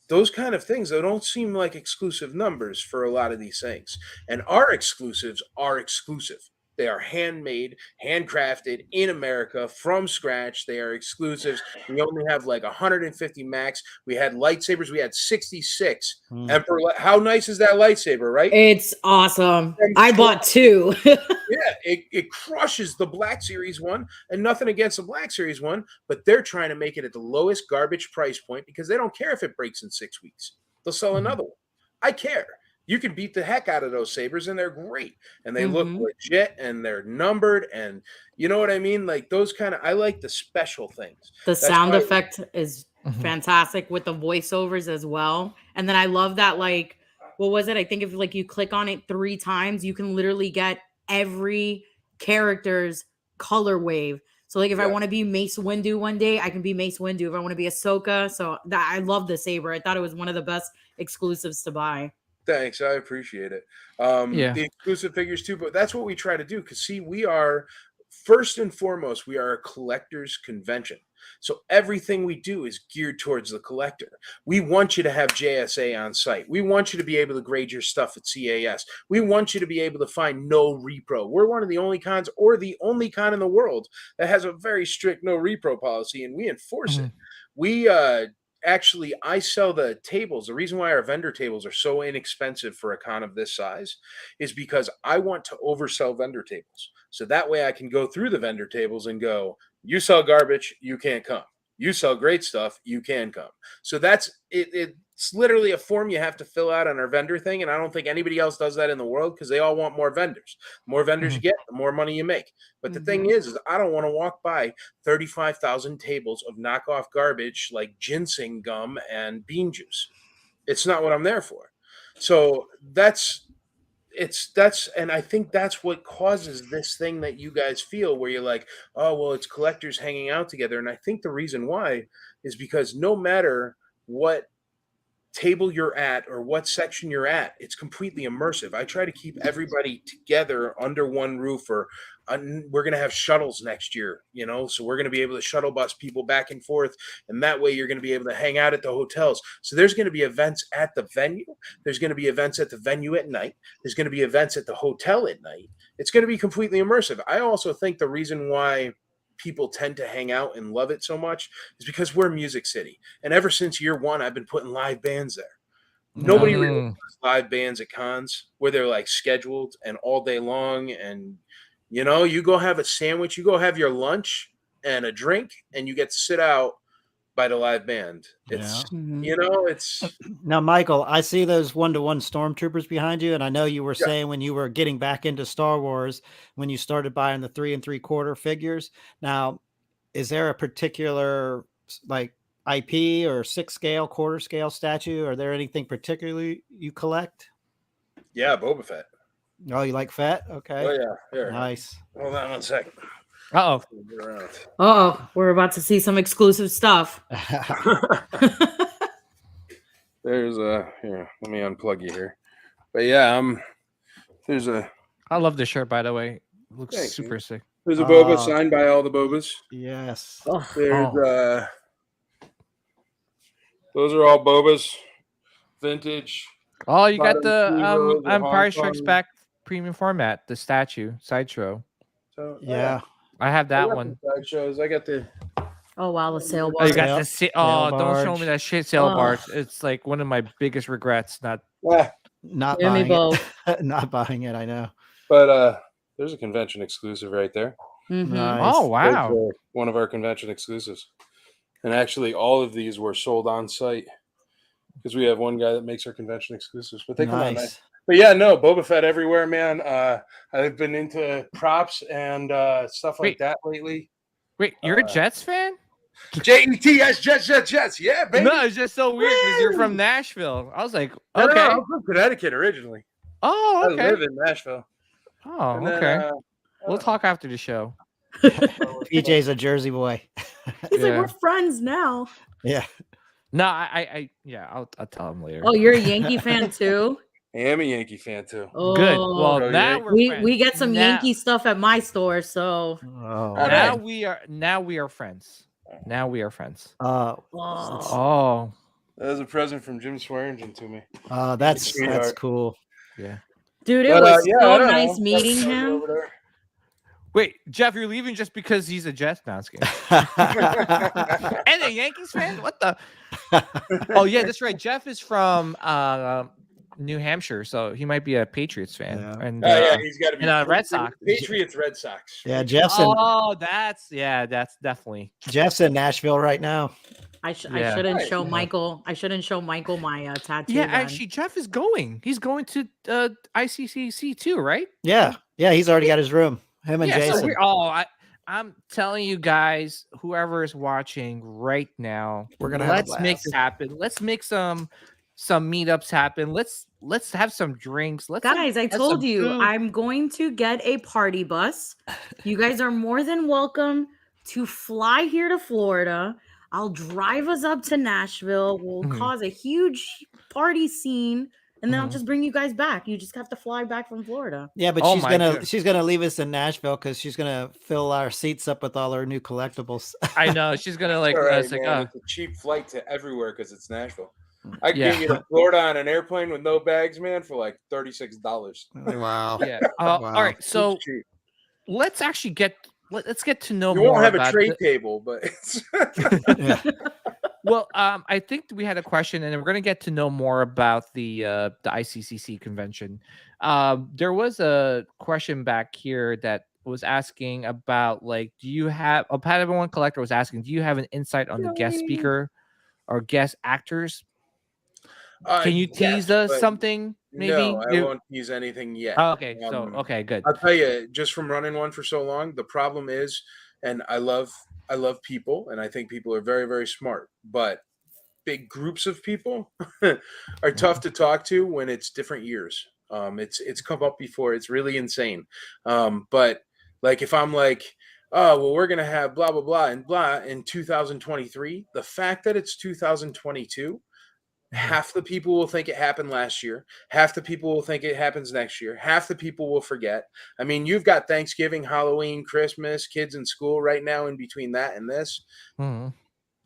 those kind of things, they don't seem like exclusive numbers for a lot of these things. And our exclusives are exclusive. They are handmade, handcrafted in America from scratch. They are exclusives. We only have like 150 max. We had lightsabers. We had 66. Emperor, how nice is that lightsaber, right?
It's awesome. I bought 2.
Yeah, it crushes the Black Series one, and nothing against the Black Series one, but they're trying to make it at the lowest garbage price point because they don't care if it breaks in 6 weeks. They'll sell another one. I care. You can beat the heck out of those sabers, and they're great, and they look legit, and they're numbered, and you know what I mean? Like those kind of, I like the special things.
That's sound effect is fantastic with the voiceovers as well. And then I love that, like, what was it? I think if like you click on it 3 times, you can literally get every character's color wave. So like if I want to be Mace Windu one day, I can be Mace Windu. If I want to be Ahsoka, so that I love the saber. I thought it was one of the best exclusives to buy.
Thanks. I appreciate it. The exclusive figures too, but that's what we try to do. Because see, we are first and foremost, we are a collector's convention. So everything we do is geared towards the collector. We want you to have JSA on site. We want you to be able to grade your stuff at CAS. We want you to be able to find no repro. We're one of the only cons, or the only con in the world, that has a very strict no repro policy, and we enforce it. We actually, I sell the tables. The reason why our vendor tables are so inexpensive for a con of this size is because I want to oversell vendor tables. So that way I can go through the vendor tables and go, you sell garbage, you can't come. You sell great stuff, you can come. So that's it. It's literally a form you have to fill out on our vendor thing. And I don't think anybody else does that in the world because they all want more vendors. The more vendors you get, the more money you make. But the thing is I don't want to walk by 35,000 tables of knockoff garbage like ginseng gum and bean juice. It's not what I'm there for. So and I think that's what causes this thing that you guys feel where you're like, oh, well, it's collectors hanging out together. And I think the reason why is because no matter what table you're at or what section you're at, it's completely immersive. I try to keep everybody together under one roof, or we're going to have shuttles next year, you know, so we're going to be able to shuttle bus people back and forth, and that way you're going to be able to hang out at the hotels. So there's going to be events at the venue. There's going to be events at the venue at night. There's going to be events at the hotel at night. It's going to be completely immersive. I also think the reason why people tend to hang out and love it so much is because we're Music City. And ever since year one, I've been putting live bands there. Nobody really does live bands at cons where they're like scheduled and all day long. And, you know, you go have a sandwich, you go have your lunch and a drink, and you get to sit out by the live band. It's, you know, it's.
Now, Michael, I see those 1-to-1 stormtroopers behind you. And I know you were saying when you were getting back into Star Wars, when you started buying the 3 3/4 figures. Now, is there a particular like IP or 6 scale, quarter scale statue? Are there anything particularly you collect?
Yeah, Boba Fett.
Oh, you like Fett? Okay.
Oh, yeah. Here.
Nice.
Hold on 1 second.
We're about to see some exclusive stuff.
There's here, let me unplug you here. But yeah,
I love this shirt, by the way. It looks super sick.
There's a Boba signed by all the Bobas.
Yes.
There's those are all Bobas, vintage.
Oh, you got the Empire Strikes Back premium format, the statue sideshow.
So
yeah.
I have that one.
Sideshows. I got the.
Oh wow, the sail
barge. Oh, you got the don't show me that shit sail barge. It's like one of my biggest regrets. Not
buying it. Not buying it. I know.
But there's a convention exclusive right there.
Nice.
Oh wow,
one of our convention exclusives. And actually, all of these were sold on site because we have one guy that makes our convention exclusives. But they come out nice. But yeah, no, Boba Fett everywhere, man. I've been into props and stuff like that lately.
Wait, you're a Jets fan?
Jets, Jets. Yeah, baby.
No, it's just so weird because you're from Nashville. I was like, okay.
No, I'm from Connecticut originally.
Oh, okay.
I live in Nashville.
Oh, okay. We'll talk after the show.
PJ's a Jersey boy.
He's like, we're friends now.
Yeah.
No, I'll tell him later.
Oh, you're a Yankee fan too?
I am a Yankee fan too.
Oh,
good. Well, now
we get some Yankee stuff at my store, so
now we are friends. Now we are friends.
That was a present from Jim Swearingen to me.
That's cool.
Yeah,
dude, it was so nice meeting him.
Wait, Jeff, you're leaving just because he's a Jets fan? And a Yankees fan? What the? Oh yeah, that's right. Jeff is from New Hampshire, so he might be a Patriots fan. Yeah. And
he's got to be
Red Sox.
Patriots, Red Sox.
Yeah, Jeff's.
That's definitely.
Jeff's in Nashville right now.
I shouldn't show Michael. I shouldn't show Michael my tattoo.
Yeah, actually, Jeff is going. He's going to ICCC too, right?
Yeah, he's already got his room. Him and Jason.
So I'm telling you guys, whoever is watching right now, let's make this happen. Let's make some meetups happen. Let's have some drinks.
Guys, I told you I'm going to get a party bus. You guys are more than welcome to fly here to Florida. I'll drive us up to Nashville. We'll cause a huge party scene, and then I'll just bring you guys back. You just have to fly back from Florida.
Yeah, but she's gonna leave us in Nashville because she's gonna fill our seats up with all her new collectibles.
I know she's gonna
it's a cheap flight to everywhere because it's Nashville. I can get you to Florida on an airplane with no bags, man, for like $36.
Wow.
Yeah. All right. So let's actually get to know more.
You won't have a tray table, but it's
Well, I think we had a question, and we're going to get to know more about the ICCC convention. There was a question back here that was asking about, like, do you have a Pattern One Collector was asking, do you have an insight on the guest speaker or guest actors? Can you tease us something? Maybe
no, I won't tease anything yet.
Oh, okay, okay, good.
I'll tell you, just from running one for so long, the problem is, and I love people, and I think people are very, very smart, but big groups of people are tough to talk to when it's different years. It's come up before. It's really insane. But like if I'm like, oh, well, we're gonna have blah blah blah and blah in 2023, the fact that it's 2022. Half the people will think it happened last year. Half the people will think it happens next year. Half the people will forget. I mean, you've got Thanksgiving, Halloween, Christmas, kids in school right now in between that and this.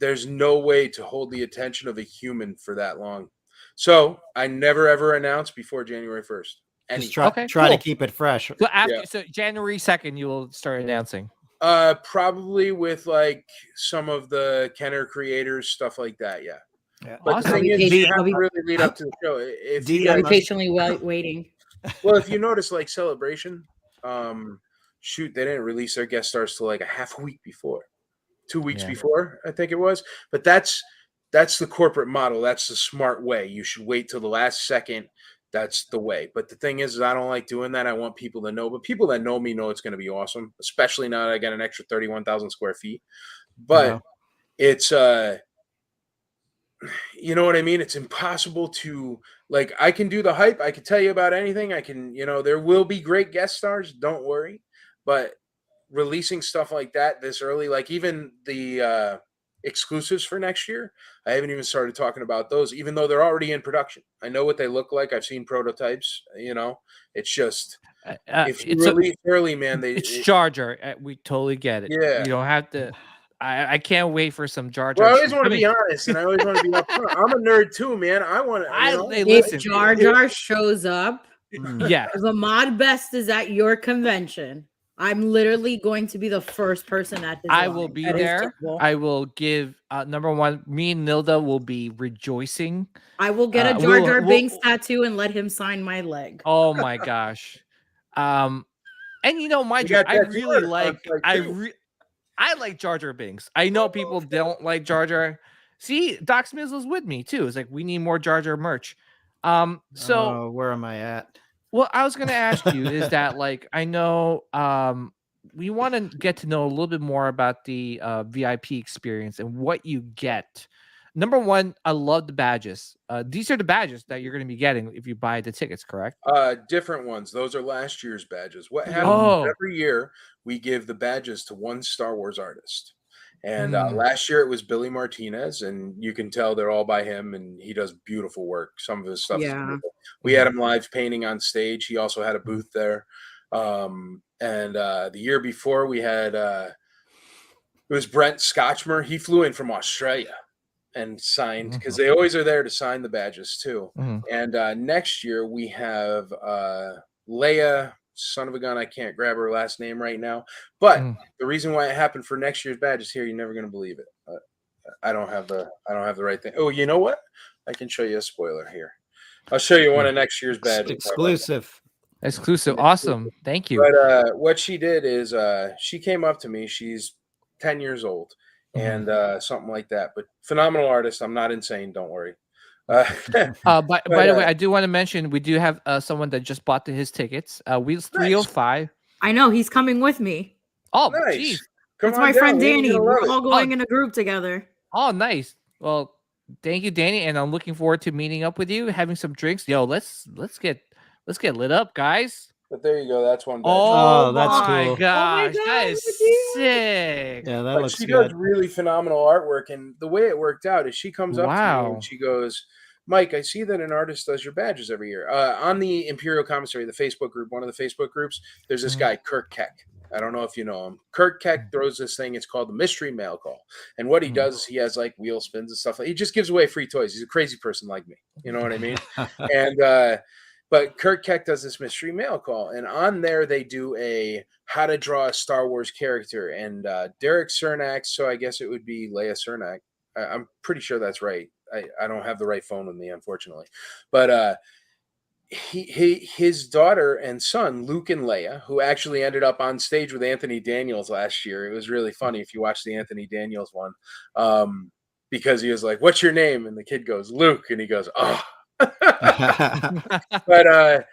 There's no way to hold the attention of a human for that long. So I never, ever announce before January 1st.
Just try to keep it fresh.
So so January 2nd, you will start announcing.
Probably with like some of the Kenner creators, stuff like that. Yeah. But
Awesome.
the thing is, you have to really lead up to the show. If
I'll be patiently waiting.
Well, if you notice, like Celebration, they didn't release their guest stars till like a half a week before, 2 weeks before, I think it was. But that's the corporate model. That's the smart way. You should wait till the last second. That's the way. But the thing is I don't like doing that. I want people to know. But people that know me know it's going to be awesome, especially now that I got an extra 31,000 square feet. But it's you know what I mean? It's impossible to, like, I can do the hype. I can tell you about anything. I can, there will be great guest stars. Don't worry. But releasing stuff like that this early, like even the exclusives for next year, I haven't even started talking about those, even though they're already in production. I know what they look like. I've seen prototypes, it's just, if you release early, man,
it's Jar Jar. We totally get it.
Yeah.
You don't have to. I can't wait for some Jar Jar.
Well, I always want to be honest, and I always want to be upfront. I'm a nerd too, man. I want to.
If Jar Jar shows up,
yeah.
If Ahmad Best is at your convention, I'm literally going to be the first person at this.
I will be there. I will give number one. Me and Nilda will be rejoicing.
I will get a Jar Jar Binks tattoo and let him sign my leg.
Oh my gosh. And mind you, I really like. I like Jar Jar Binks. I know people don't like Jar Jar. See, Doc Smizzle's with me too. It's like we need more Jar Jar merch. So
where am I at?
Well, I was going to ask you is that like I know we want to get to know a little bit more about the VIP experience and what you get. Number one, I love the badges. These are the badges that you're going to be getting if you buy the tickets, correct?
Different ones. Those are last year's badges. What happens every year, we give the badges to one Star Wars artist. And last year it was Billy Martinez, and you can tell they're all by him, and he does beautiful work. Some of his stuff is beautiful. We had him live painting on stage. He also had a booth there. And the year before we had it was Brent Scotchmer. He flew in from Australia and signed, because they always are there to sign the badges too. And next year we have Leia, son of a gun, I can't grab her last name right now, but the reason why it happened for next year's badge is here. You're never going to believe it. I don't have the right thing. Oh, you know what? I can show you a spoiler here. I'll show you one of next year's badges.
Exclusive.
Awesome. Thank you.
But what she did is she came up to me. She's 10 years old and something like that, but phenomenal artist. I'm not insane. Don't worry.
By the way, I do want to mention we do have someone that just bought his tickets. Wheels 305.
I know he's coming with me.
Oh, nice.
That's my friend Danny. We're all going in a group together.
Oh, nice. Well, thank you, Danny, and I'm looking forward to meeting up with you, having some drinks. Yo, let's get lit up, guys.
But there you go. That's one badge.
Oh, that's cool.
Gosh,
oh my God,
that is sick.
Yeah, that looks
she
good.
does really phenomenal artwork, and the way it worked out is she comes up to me and she goes, Mike, I see that an artist does your badges every year. On the Imperial Commissary, the Facebook group, one of the Facebook groups, there's this guy, Kirk Keck. I don't know if you know him. Kirk Keck throws this thing. It's called the Mystery Mail Call. And what he does is he has like wheel spins and stuff. He just gives away free toys. He's a crazy person like me. You know what I mean? And but Kirk Keck does this Mystery Mail Call. And on there, they do a how to draw a Star Wars character. And Derek Cernak, so I guess it would be Leia Cernak. I'm pretty sure that's right. I don't have the right phone with me, unfortunately. But his daughter and son, Luke and Leia, who actually ended up on stage with Anthony Daniels last year. It was really funny if you watch the Anthony Daniels one, because he was like, "What's your name?" And the kid goes, "Luke," and he goes, "Oh." But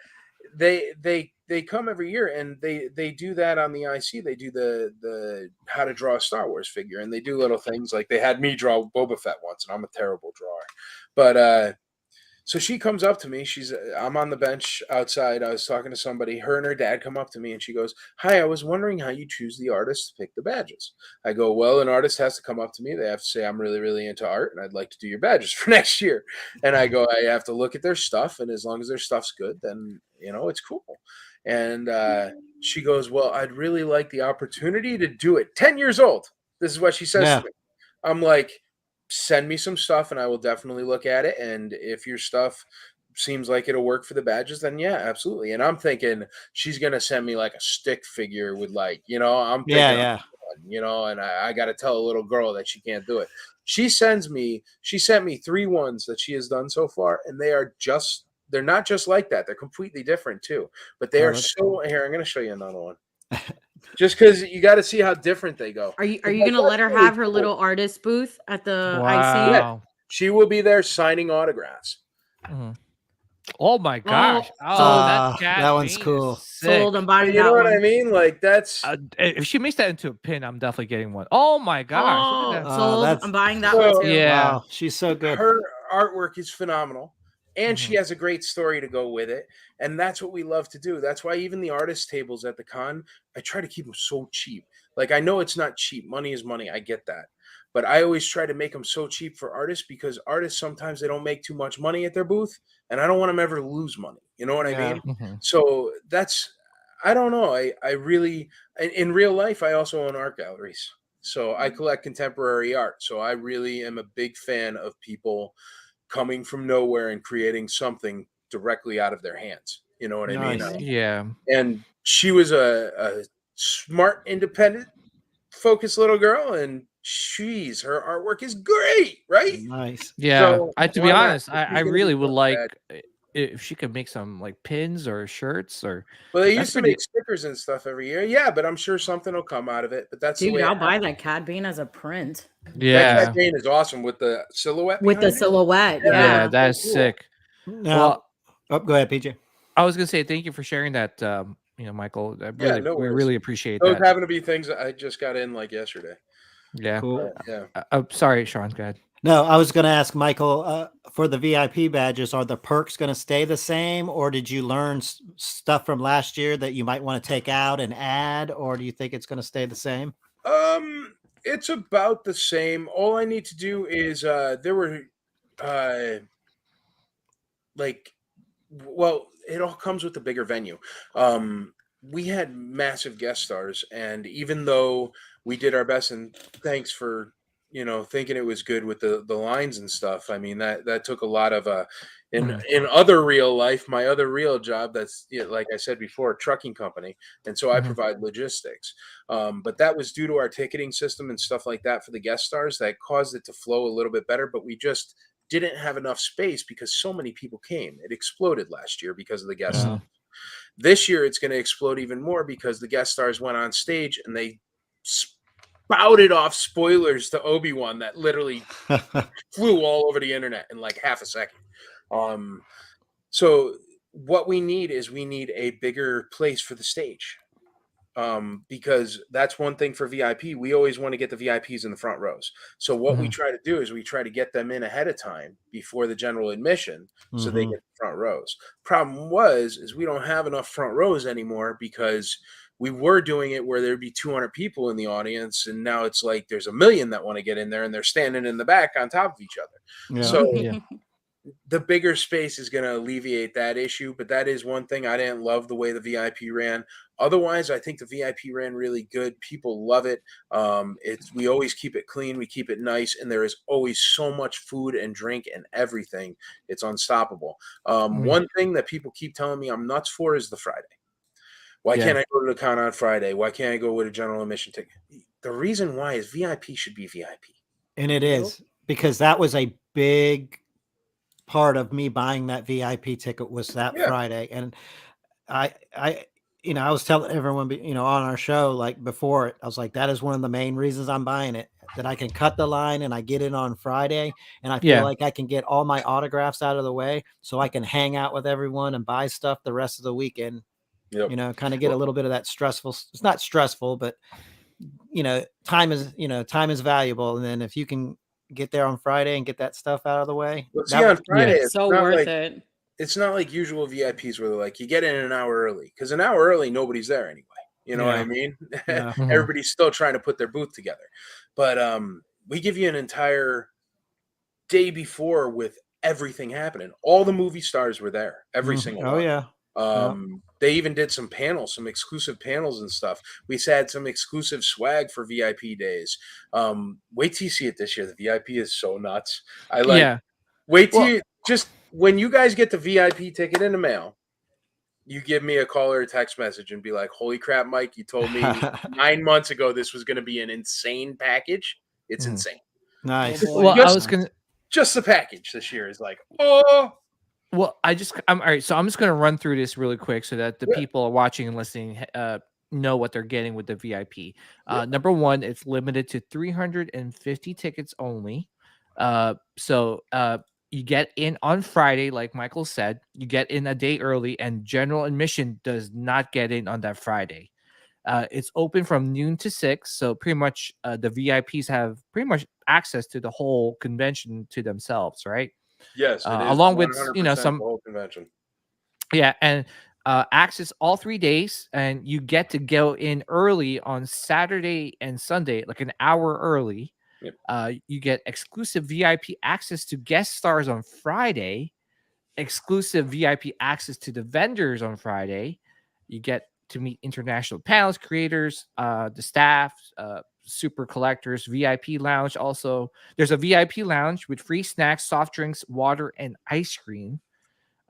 they come every year, and they do that on the IC. They do the how to draw a Star Wars figure, and they do little things like they had me draw Boba Fett once, and I'm a terrible drawer. But so she comes up to me. I'm on the bench outside. I was talking to somebody. Her and her dad come up to me, and she goes, "Hi, I was wondering how you choose the artists to pick the badges." I go, "Well, an artist has to come up to me. They have to say, I'm really, really into art, and I'd like to do your badges for next year." And I go, "I have to look at their stuff, and as long as their stuff's good, then, it's cool." And she goes, "Well, I'd really like the opportunity to do it." 10 years old. This is what she says to me. I'm like, "Send me some stuff and I will definitely look at it. And if your stuff seems like it'll work for the badges, then yeah, absolutely." And I'm thinking she's going to send me like a stick figure with like, I'm thinking, and I got to tell a little girl that she can't do it. She sent me 3 ones that she has done so far. And they're not just like that. They're completely different too, but they are so here. I'm going to show you another one. Just because you got to see how different they go.
Are you going to let her have her little artist booth at the IC?
Yeah. She will be there signing autographs.
Oh my gosh!
That one's cool.
Sold. I'm buying that.
You know what I mean? Like that's
if she makes that into a pin, I'm definitely getting one. Oh my gosh!
Sold. I'm buying that one too.
Yeah,
wow, she's so good.
Her artwork is phenomenal. And she has a great story to go with it. And that's what we love to do. That's why even the artist tables at the con, I try to keep them so cheap. Like, I know it's not cheap. Money is money. I get that. But I always try to make them so cheap for artists, because artists, sometimes they don't make too much money at their booth. And I don't want them ever to lose money. You know what I mean? So I don't know. I really, in real life, I also own art galleries. So I collect contemporary art. So I really am a big fan of people coming from nowhere and creating something directly out of their hands. You know what I mean?
Yeah.
And she was a smart, independent, focused little girl, and her artwork is great, right?
Nice.
Yeah. So, to be honest, I really would like if she could make some like pins or shirts or.
Well, they used to make stickers and stuff every year. Yeah, but I'm sure something will come out of it. But that's the way
I'll buy that Cad Bane as a print.
Yeah,
that Cad Bane is awesome with the silhouette.
With the silhouette,
yeah, that is sick.
No. Well, go ahead, PJ.
I was gonna say thank you for sharing that. Michael, we really appreciate that.
Those happen to be things that I just got in like yesterday.
Yeah.
Cool.
Yeah.
Sorry, Sean. Go ahead.
No, I was going to ask Michael, for the VIP badges, are the perks going to stay the same, or did you learn stuff from last year that you might want to take out and add, or do you think it's going to stay the same?
It's about the same. All I need to do is there were it all comes with a bigger venue. We had massive guest stars, and even though we did our best, and thanks for thinking it was good with the lines and stuff. I mean that took a lot of in other real life, my other real job, that's like I said before, a trucking company, and so I provide logistics. But that was due to our ticketing system and stuff like that for the guest stars that caused it to flow a little bit better. But we just didn't have enough space because so many people came. It exploded last year because of the guest stars. This year it's going to explode even more because the guest stars went on stage and they spouted off spoilers to Obi-Wan that literally flew all over the internet in like half a second. So what we need is a bigger place for the stage. Because that's one thing for VIP. We always want to get the VIPs in the front rows. So what we try to do is we try to get them in ahead of time before the general admission so they get the front rows. Problem is we don't have enough front rows anymore because we were doing it where there'd be 200 people in the audience, and now it's like there's 1 million that want to get in there, and they're standing in the back on top of each other. Yeah. So the bigger space is going to alleviate that issue, but that is one thing I didn't love the way the VIP ran. Otherwise, I think the VIP ran really good. People love it. We always keep it clean. We keep it nice. And there is always so much food and drink and everything. It's unstoppable. One thing that people keep telling me I'm nuts for is the Friday. Why can't I go to the con on Friday? Why can't I go with a general admission ticket? The reason why is VIP should be VIP.
And it is, because that was a big part of me buying that VIP ticket was that Friday. And I was telling everyone, on our show, like before it, I was like, that is one of the main reasons I'm buying it, that I can cut the line and I get in on Friday and I feel like I can get all my autographs out of the way so I can hang out with everyone and buy stuff the rest of the weekend. Kind of get a little bit of that stressful. It's not stressful, but time is valuable. And then if you can get there on Friday and get that stuff out of the way.
On Friday,
it's so worth it.
It's not like usual VIPs where they're like, you get in an hour early, because an hour early, nobody's there anyway. You know what I mean? Yeah. Everybody's still trying to put their booth together. But we give you an entire day before with everything happening. All the movie stars were there, every single one.
Yeah.
They even did some panels, some exclusive panels and stuff. We had some exclusive swag for VIP days. Wait till you see it this year. The VIP is so nuts. Wait till just when you guys get the VIP ticket in the mail, you give me a call or a text message and be like, holy crap, Mike, you told me 9 months ago this was going to be an insane package. It's insane.
Nice.
Well,
just the package this year is like, oh.
Well, I'm all right. So I'm just going to run through this really quick so that the people watching and listening know what they're getting with the VIP. Number one, it's limited to 350 tickets only. So you get in on Friday, like Michael said. You get in a day early, and general admission does not get in on that Friday. It's open from noon to 6, so pretty much the VIPs have pretty much access to the whole convention to themselves, right?
Yes,
along with some
whole convention.
Yeah, and access all 3 days, and you get to go in early on Saturday and Sunday, like an hour early. Yep. You get exclusive VIP access to guest stars on Friday, exclusive VIP access to the vendors on Friday. You get to meet international panels, creators, the staff, super collectors, VIP lounge. Also, there's a VIP lounge with free snacks, soft drinks, water, and ice cream.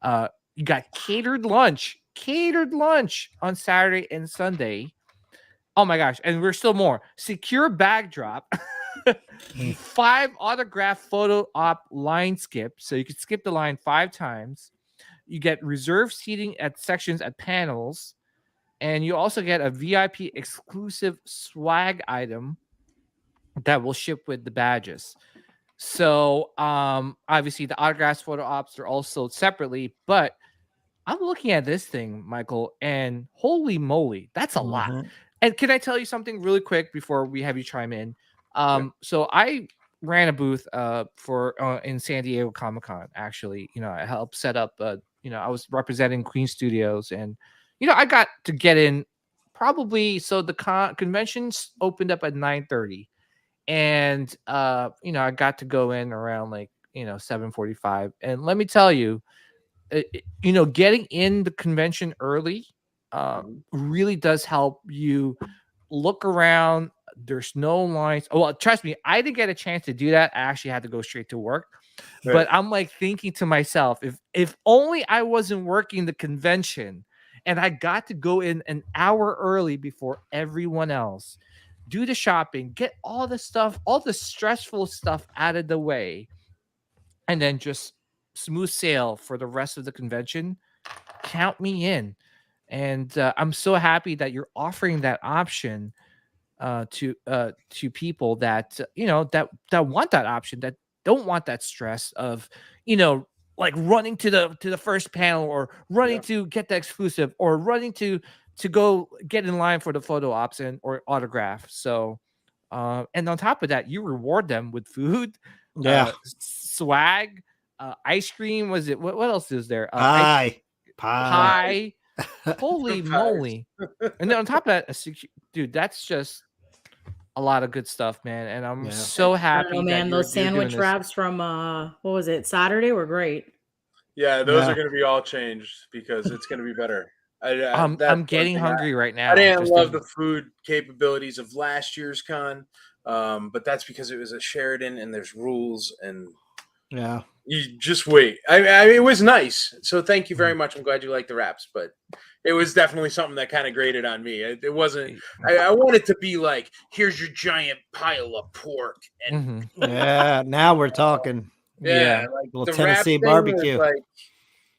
You got catered lunch on Saturday and Sunday. Oh my gosh. And we're still more. Secure backdrop. 5 autograph photo op line skip. So you can skip the line 5 times. You get reserved seating at sections at panels. And you also get a VIP exclusive swag item that will ship with the badges. So obviously the autographs, photo ops are all sold separately, but I'm looking at this thing, Michael, and holy moly, that's a lot. And can I tell you something really quick before we have you chime in? So I ran a booth for in San Diego Comic-Con. Actually, I helped set up. I was representing Queen Studios, and I got to get in probably. So the conventions opened up at 9:30, and I got to go in around 7:45. And let me tell you, getting in the convention early really does help you look around. There's no lines. Oh, well, trust me, I didn't get a chance to do that. I actually had to go straight to work. Right. But I'm thinking to myself, if only I wasn't working the convention and I got to go in an hour early before everyone else, do the shopping, get all the stuff, all the stressful stuff out of the way, and then just smooth sail for the rest of the convention, count me in. And I'm so happy that you're offering that option to people that that want that option, that don't want that stress of running to the first panel, or running to get the exclusive, or running to go get in line for the photo ops or autograph. So and on top of that, you reward them with food, swag, ice cream. Was it what else is there? Pie. Holy moly. And then on top of that, dude, that's just a lot of good stuff, man. And I'm so happy.
Man, those sandwich wraps from what was it, Saturday, were great.
Yeah, those are going to be all changed because it's going to be better.
I'm getting hungry right now.
I didn't love the food capabilities of last year's con, but that's because it was a Sheraton and there's rules, and you just wait. I mean, it was nice. So thank you very much. I'm glad you liked the wraps, but it was definitely something that kind of grated on me. It wasn't. I want it to be like, here's your giant pile of pork, and
now we're talking.
Like
little Tennessee barbecue.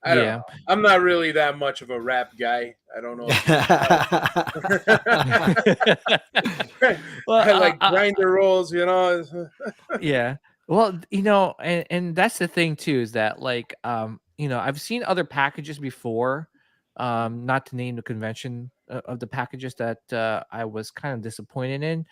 I don't know. I'm not really that much of a rap guy. I don't know. I like grinder rolls,
Yeah. Well, and that's the thing too, is that I've seen other packages before, not to name the convention of the packages that I was kind of disappointed in,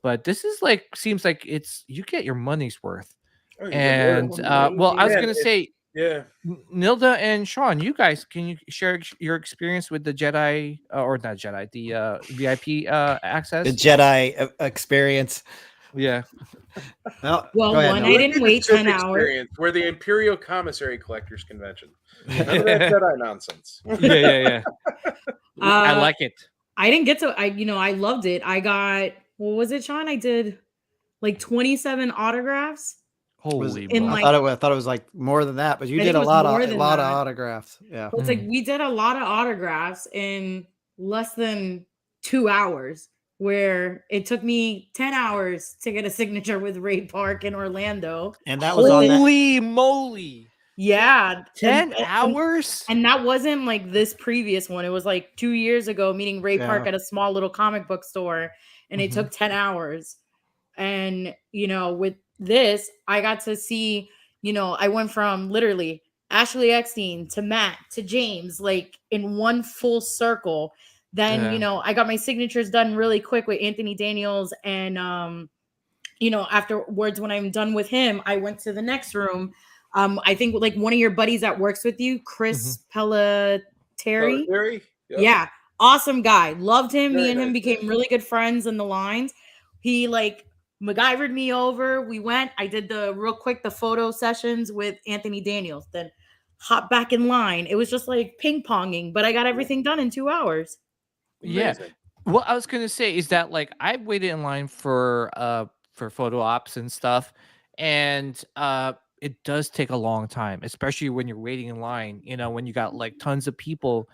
but this is seems like you get your money's worth. And I was gonna say, Nilda and Sean, you guys, can you share your experience with the Jedi or not Jedi, the VIP access?
The Jedi experience.
Yeah.
Well, one, I didn't wait 10 hours.
We're the Imperial Commissary Collectors Convention. None of that Jedi nonsense.
Yeah. I like it.
I didn't get to. I loved it. I got, what was it, Sean? I did 27 autographs.
Holy!
I thought it was more than that, but you did a lot of autographs. Yeah,
it's we did a lot of autographs in less than 2 hours, where it took me 10 hours to get a signature with Ray Park in Orlando.
And that was
holy moly!
Yeah,
10 hours,
and that wasn't this previous one. It was 2 years ago, meeting Ray Park at a small little comic book store, and it took 10 hours. And with this, I got to see, I went from literally Ashley Eckstein to Matt to James, in one full circle. Then, I got my signatures done really quick with Anthony Daniels. And, afterwards, when I'm done with him, I went to the next room. I think one of your buddies that works with you, Chris Pelletary.
Yep.
Yeah. Awesome guy. Loved him. Me and him became really good friends in the lines. He MacGyvered me over. We went. I did the photo sessions with Anthony Daniels. Then hop back in line. It was just ping ponging, but I got everything done in 2 hours.
Yeah. What I was gonna say is that I waited in line for photo ops and stuff, and it does take a long time, especially when you're waiting in line. When you got tons of people.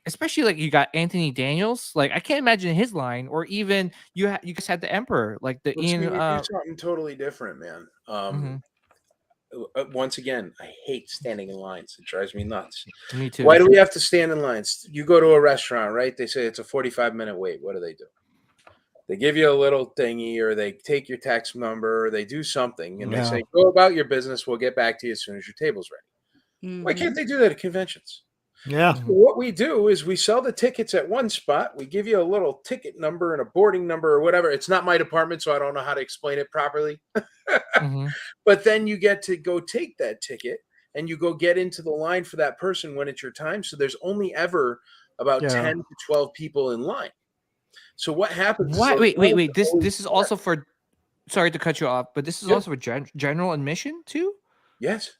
Especially you got Anthony Daniels. I can't imagine his line, or even you guys had the Emperor, the Ian.
We do something totally different, man. Once again, I hate standing in lines. It drives me nuts.
Me too.
Why do we have to stand in lines? You go to a restaurant, right? They say it's a 45-minute wait. What do? They give you a little thingy, or they take your text number, or they do something, and they say, go about your business. We'll get back to you as soon as your table's ready. Why can't they do that at conventions?
Yeah.
So what we do is we sell the tickets at one spot. We give you a little ticket number and a boarding number or whatever. It's not my department, so I don't know how to explain it properly. But then you get to go take that ticket and you go get into the line for that person when it's your time. So there's only ever about 10 to 12 people in line. So what happens?
Wait. This is also for, sorry to cut you off, but this is also for general admission too?
Yes.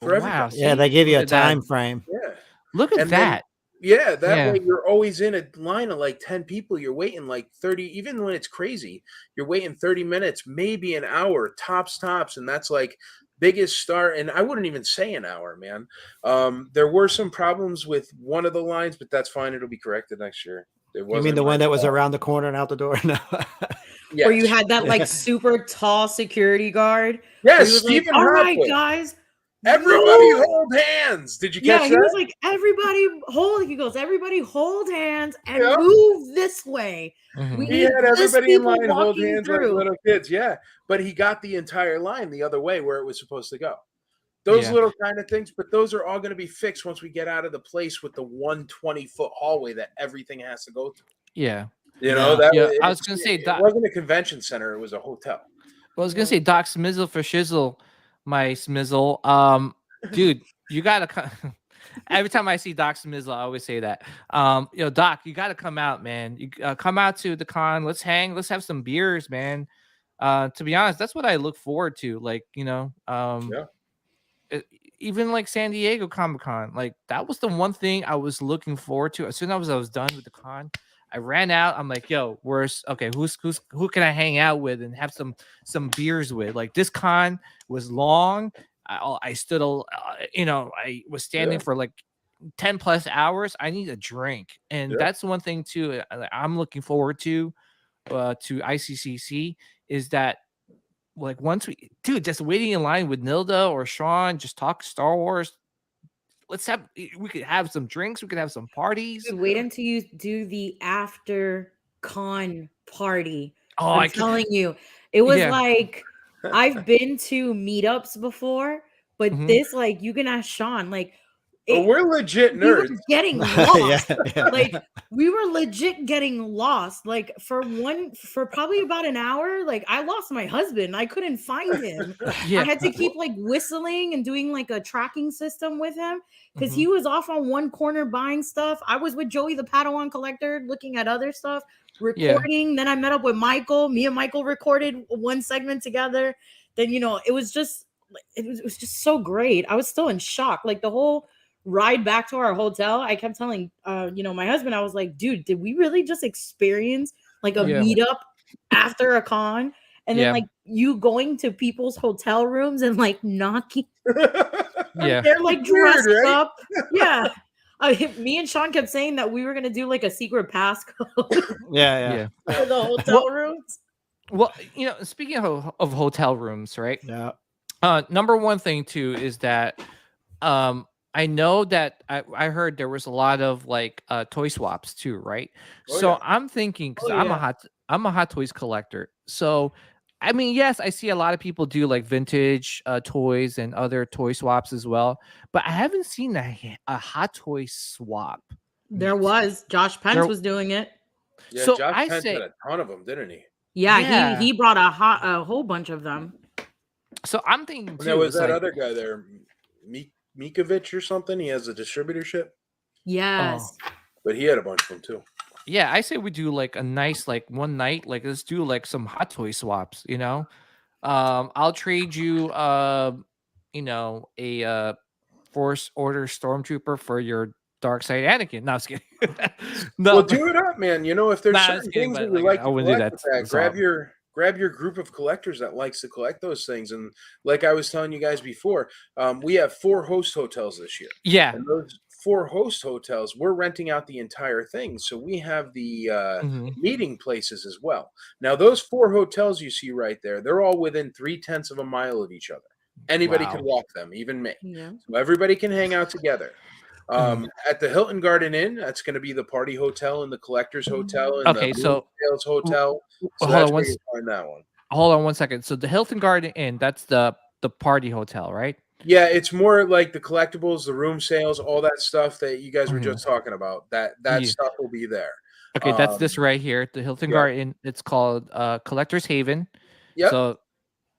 For everybody.
Yeah, they give you a time frame.
Yeah.
Look at that.
Way you're always in a line of like 10 people. You're waiting like 30, even when it's crazy, you're waiting 30 minutes, maybe an hour, tops. And that's like biggest start. And I wouldn't even say an hour, man. There were some problems with one of the lines, but that's fine. It'll be corrected next year.
You mean the one that was around the corner and out the door? No.
Yes. Where you had that like super tall security guard.
Yes, Stephen.
All right, guys.
Everybody hold hands. Did you catch that?
Yeah, he was like, everybody hold hands and move this way.
He had everybody in line hold hands like little kids. Yeah, but he got the entire line the other way where it was supposed to go. Those little kind of things, but those are all going to be fixed once we get out of the place with the 120-foot hallway that everything has to go through.
Yeah.
You know,
I was going to say,
it wasn't a convention center. It was a hotel.
Well, I was going to say, Doc Smizzle for shizzle. My Smizzle, dude, you gotta every time I see Doc Smizzle, I always say that. Doc, you gotta come out, man. You come out to the con. Let's hang. Let's have some beers, man. To be honest, that's what I look forward to. Like, even like San Diego Comic-Con, like that was the one thing I was looking forward to. As soon as I was done with the con, I ran out. I'm like, yo, who can I hang out with and have some beers with? Like this con was long. I stood, I was standing for like 10 plus hours. I need a drink. And that's the one thing too, I'm looking forward to ICCC is that like once just waiting in line with Nilda or Sean, just talk Star Wars. We could have some drinks. We could have some parties.
Wait until you do the after con party.
Oh,
I'm telling you, it was like, I've been to meetups before, but this, like, you can ask Sean, like,
we're legit nerds.
We were getting lost. Like, we were legit getting lost. Like, for probably about an hour, like, I lost my husband. I couldn't find him. I had to keep like whistling and doing like a tracking system with him because he was off on one corner buying stuff. I was with Joey the Padawan collector looking at other stuff, recording. Then I met up with Michael. Me and Michael recorded one segment together. Then, it was just so great. I was still in shock. Like the whole ride back to our hotel, I kept telling my husband, I was like, dude, did we really just experience like a meetup after a con? And then like you going to people's hotel rooms and like knocking they're like dressed up. Me and Sean kept saying that we were gonna do like a secret passcode for the hotel rooms.
Well, speaking of hotel rooms, right? Number one thing too is that I know that I heard there was a lot of like toy swaps too, right? I'm thinking because I'm a Hot Toys collector. So I mean, yes, I see a lot of people do like vintage toys and other toy swaps as well, but I haven't seen a Hot Toy swap.
There was Josh Pence was doing it.
Yeah, so Josh Pence had a ton of them, didn't he?
Yeah. He brought a whole bunch of them.
So I'm thinking too,
there was that other guy there, Mikovic or something. He has a distributorship.
Yes.
But he had a bunch of them too.
Yeah, I say we do like a nice like one night, like let's do like some Hot Toy swaps, I'll trade you a Force Order Stormtrooper for your Dark Side Anakin. No, I was kidding.
No, well, do it up, man. If there's certain things that you like to collect, grab your group of collectors that likes to collect those things. And like I was telling you guys before, we have 4 host hotels this year.
Yeah.
And those 4 host hotels, we're renting out the entire thing. So we have the meeting places as well. Now, those 4 hotels you see right there, they're all within 0.3 of a mile of each other. Anybody can walk them, even me. Yeah. So everybody can hang out together. At the Hilton Garden Inn, that's going to be the party hotel and the collector's hotel and the sales hotel. So that's where you find that one.
Hold on one second. So the Hilton Garden Inn, that's the party hotel, right?
Yeah, it's more like the collectibles, the room sales, all that stuff that you guys were just talking about. That stuff will be there.
Okay, that's this right here, the Hilton Garden. It's called Collector's Haven.
Yep.
So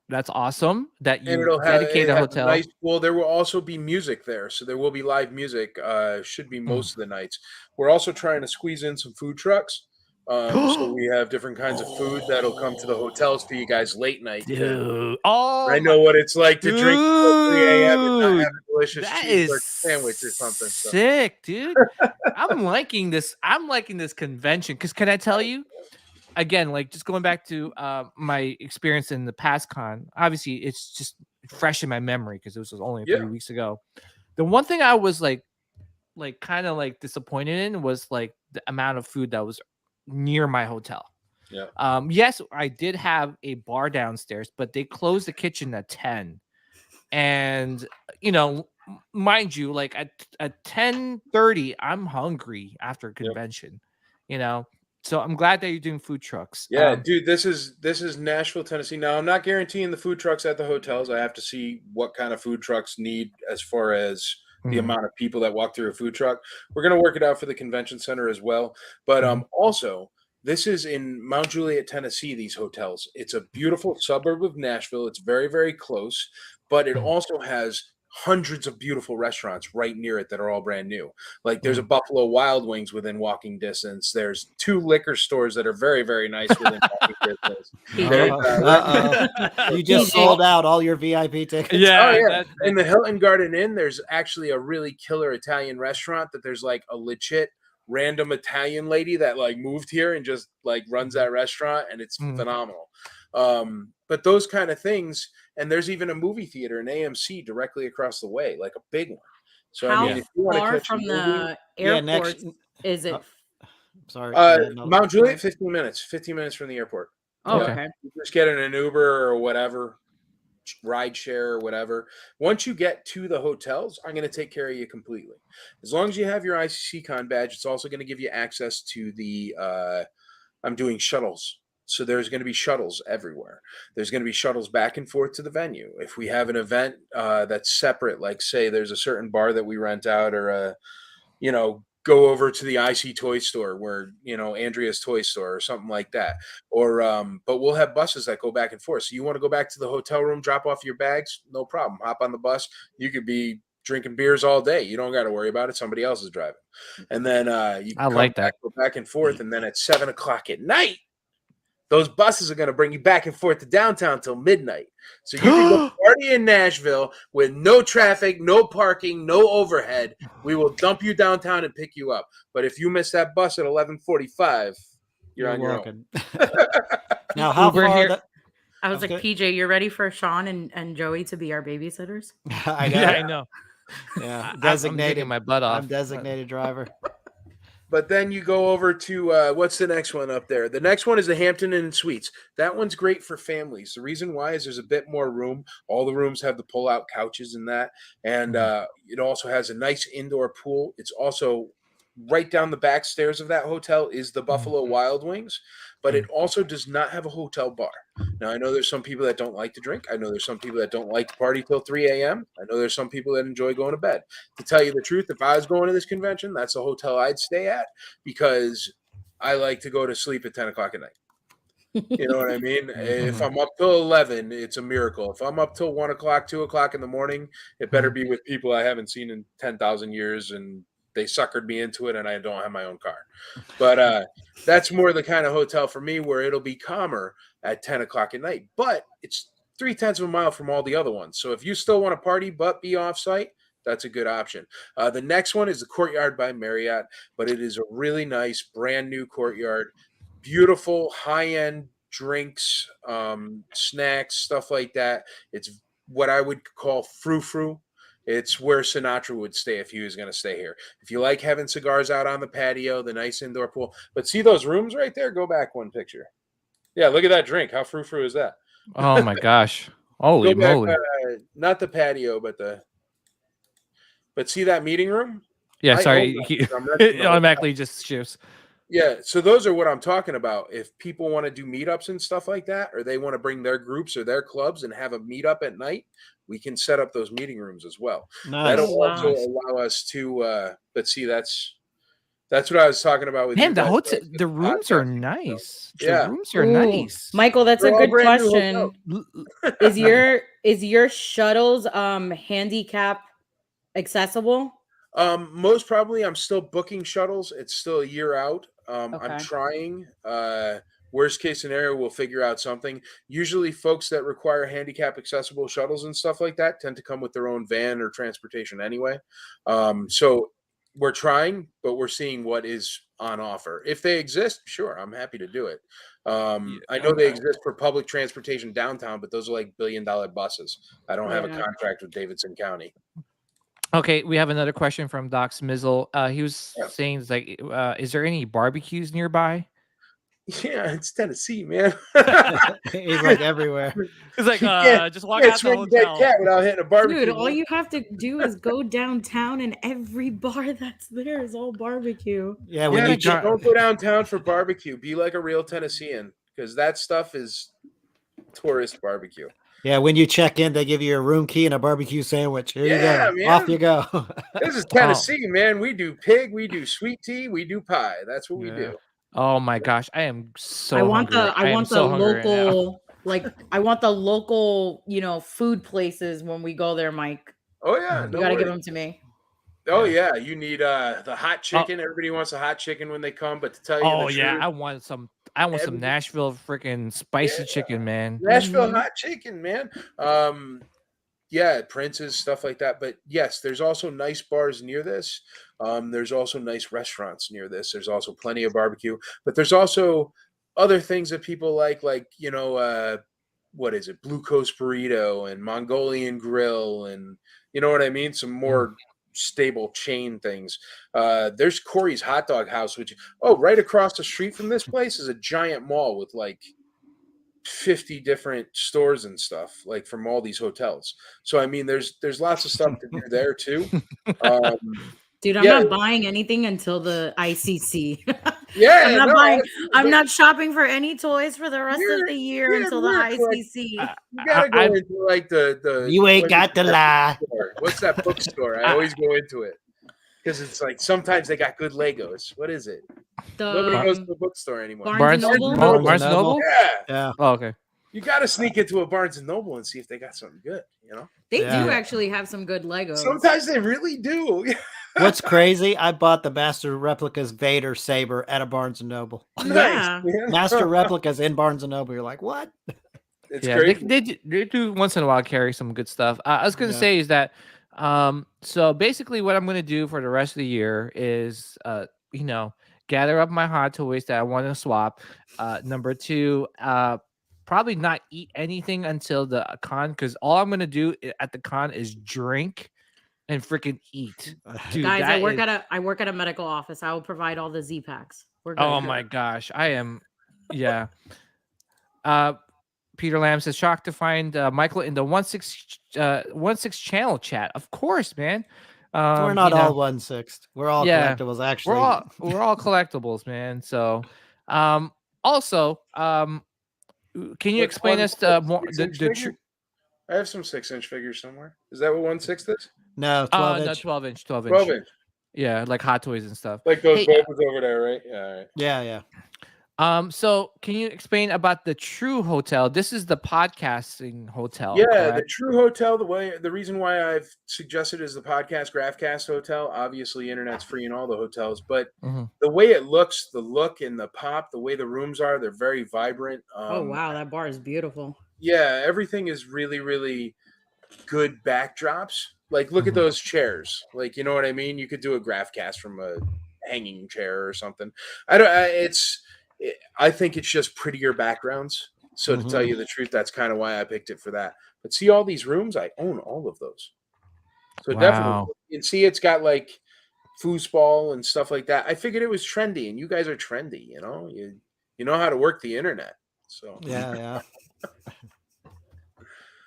that's awesome that you
dedicate
a hotel.
Nice, well, there will also be music there, so there will be live music. Should be most of the nights. We're also trying to squeeze in some food trucks. So we have different kinds of food that'll come to the hotels for you guys late night.
Dude,
I know what it's like to drink till 3 a.m. and not have a delicious cheeseburger sandwich or something.
Sick, dude. I'm liking this. I'm liking this convention because can I tell you? Again, like just going back to my experience in the past con, obviously it's just fresh in my memory because it was only 3 weeks ago. The one thing I was like kind of like disappointed in was like the amount of food that was near my hotel.
Yeah.
Yes, I did have a bar downstairs, but they closed the kitchen at 10. And mind you, like at 10:30, I'm hungry after a convention. So I'm glad that you're doing food trucks.
Yeah, dude, this is Nashville, Tennessee. Now, I'm not guaranteeing the food trucks at the hotels. I have to see what kind of food trucks need as far as the amount of people that walk through a food truck. We're going to work it out for the convention center as well. But also, this is in Mount Juliet, Tennessee, these hotels. It's a beautiful suburb of Nashville. It's very, very close. But it also has hundreds of beautiful restaurants right near it that are all brand new. Like there's a Buffalo Wild Wings within walking distance. There's 2 liquor stores that are very, very nice within walking distance.
You just sold out all your VIP tickets.
Yeah.
In the Hilton Garden Inn, there's actually a really killer Italian restaurant that there's like a legit random Italian lady that like moved here and just like runs that restaurant, and it's phenomenal. But those kind of things, and there's even a movie theater, an AMC, directly across the way, like a big one. So
how
I mean, if you want to
far
catch
from
a
the airport is it?
Sorry,
Mount Juliet, 15 minutes. 15 minutes from the airport.
Oh, okay.
You just get in an Uber or whatever, ride share or whatever. Once you get to the hotels, I'm going to take care of you completely. As long as you have your ICC Con badge, it's also going to give you access to the. I'm doing shuttles. So there's going to be shuttles everywhere. There's going to be shuttles back and forth to the venue. If we have an event that's separate, like say there's a certain bar that we rent out, or go over to the IC toy store where Andrea's toy store or something like that. Or but we'll have buses that go back and forth. So you want to go back to the hotel room, drop off your bags, no problem. Hop on the bus. You could be drinking beers all day. You don't got to worry about it. Somebody else is driving. And then you can go back and forth. And then at 7:00 at night, those buses are going to bring you back and forth to downtown till midnight. So you can go party in Nashville with no traffic, no parking, no overhead. We will dump you downtown and pick you up. But if you miss that bus at 11:45, you're on your own.
Now, how far?
I was like, PJ, you're ready for Sean and Joey to be our babysitters?
I know.
Yeah, designated.
I'm my butt off.
I'm designated driver.
But then you go over to what's the next one up there? The next one is the Hampton Inn Suites. That one's great for families. The reason why is there's a bit more room. All the rooms have the pull-out couches and that. And it also has a nice indoor pool. It's also right down the back stairs of that hotel is the Buffalo Wild Wings. But it also does not have a hotel bar. Now, I know there's some people that don't like to drink. I know there's some people that don't like to party till 3 a.m. I know there's some people that enjoy going to bed. To tell you the truth, if I was going to this convention, that's the hotel I'd stay at because I like to go to sleep at 10 o'clock at night. You know what I mean? If I'm up till 11, it's a miracle. If I'm up till 1 o'clock, 2 o'clock in the morning, it better be with people I haven't seen in 10,000 years and they suckered me into it and I don't have my own car. But that's more the kind of hotel for me where it'll be calmer at 10 o'clock at night. But it's 0.3 of a mile from all the other ones. So if you still want to party but be off-site, that's a good option. The next one is the Courtyard by Marriott, but it is a really nice, brand new Courtyard. Beautiful, high-end drinks, snacks, stuff like that. It's what I would call frou-frou. It's where Sinatra would stay if he was going to stay here. If you like having cigars out on the patio, the nice indoor pool. But see those rooms right there? Go back one picture. Yeah, look at that drink. How frou-frou is that?
Oh, my gosh. Holy moly.
Not the patio, but see that meeting room?
Yeah, sorry. It automatically just shifts.
Yeah, so those are what I'm talking about. If people want to do meetups and stuff like that, or they want to bring their groups or their clubs and have a meetup at night, we can set up those meeting rooms as well.
Nice.
That'll also allow us to. But see, that's what I was talking about with
man.
you
The
guys,
hotel, the rooms are nice.
Yeah.
The rooms are nice.
Michael, that's a good question. Is your shuttles handicap accessible?
Most probably. I'm still booking shuttles. It's still a year out.
Okay.
I'm trying. Worst case scenario, we'll figure out something. Usually folks that require handicap accessible shuttles and stuff like that tend to come with their own van or transportation anyway. So we're trying, but we're seeing what is on offer. If they exist, sure, I'm happy to do it. I know they exist for public transportation downtown, but those are like $1 billion buses. I don't have a contract with Davidson County.
Okay, we have another question from Doc Smizzle. He was saying, like, is there any barbecues nearby?
Yeah, it's Tennessee, man.
He's like everywhere.
He's like, just walk out the hotel.
Cat without hitting a barbecue.
Dude, all you have to do is go downtown, and every bar that's there is all barbecue.
Yeah, when you
don't go downtown for barbecue. Be like a real Tennessean, because that stuff is tourist barbecue.
Yeah, when you check in, they give you a room key and a barbecue sandwich. Here you go. Man. Off you go.
This is Tennessee, man. We do pig, we do sweet tea, we do pie. That's what we do.
Oh my gosh, I am so
I want
hungry.
I want the local I want the local, food places when we go there, Mike.
Oh yeah.
You gotta give them to me.
Oh yeah. You need the hot chicken. Everybody wants a hot chicken when they come, but to tell you the truth,
I want some Nashville freaking spicy chicken, man.
Nashville hot chicken, man. Prince's, stuff like that. But yes, there's also nice bars near this. There's also nice restaurants near this. There's also plenty of barbecue, but there's also other things that people like what is it? Blue Coast Burrito and Mongolian Grill, and you know what I mean? Some more stable chain things. There's Corey's Hot Dog House, which right across the street from this place is a giant mall with like 50 different stores and stuff, like from all these hotels. So I mean, there's lots of stuff to do there too.
Dude, I'm not buying anything until the ICC. I'm not shopping for any toys for the rest of the year until the ICC.
You gotta go into like the
you ain't got the lie.
What's that bookstore? I always go into it because it's like sometimes they got good Legos. What is it? Nobody goes to the bookstore anymore.
Barnes and Noble? Barnes and Noble?
Yeah.
Oh, okay.
You got to sneak into a Barnes and Noble and see if they got something good.
They do actually have some good Legos.
Sometimes they really do.
What's crazy? I bought the Master Replicas Vader saber at a Barnes and Noble.
Yeah,
Master Replicas in Barnes and Noble. You're like, what?
It's crazy.
They do once in a while carry some good stuff. I was going to say is that, so basically what I'm going to do for the rest of the year is, gather up my hot toys that I want to swap. Number 2, probably not eat anything until the con, because all I'm going to do at the con is drink and freaking eat. Dude,
guys, I work at a medical office. I will provide all the Z packs.
Oh my gosh, I am. Yeah. Peter Lamb says, shocked to find Michael in the 1/6 channel chat. Of course, man.
We're not all 1/6. We're all collectibles, actually.
We're all collectibles, man. So, also, can you explain us more the
I have some 6-inch figures somewhere. Is that what 1/6 is?
No, 12 inch.
No, 12 inch.
12 inch.
Yeah, like Hot Toys and stuff.
Like those bobas over there, right? Yeah. All right.
Yeah.
So can you explain about the True Hotel? This is the podcasting hotel.
Yeah,
correct?
the True Hotel. The reason why I've suggested is the podcast Graphcast Hotel. Obviously, internet's free in all the hotels, but the way it looks, the look and the pop, the way the rooms are, they're very vibrant.
Oh wow, that bar is beautiful.
Yeah, everything is really, really good backdrops. Like, look at those chairs. Like, you know what I mean? You could do a Graphcast from a hanging chair or something. I think it's just prettier backgrounds. So to tell you the truth, that's kind of why I picked it for that. But see all these rooms? I own all of those. So definitely, and see, it's got like foosball and stuff like that. I figured it was trendy, and you guys are trendy. You know how to work the internet. So
yeah.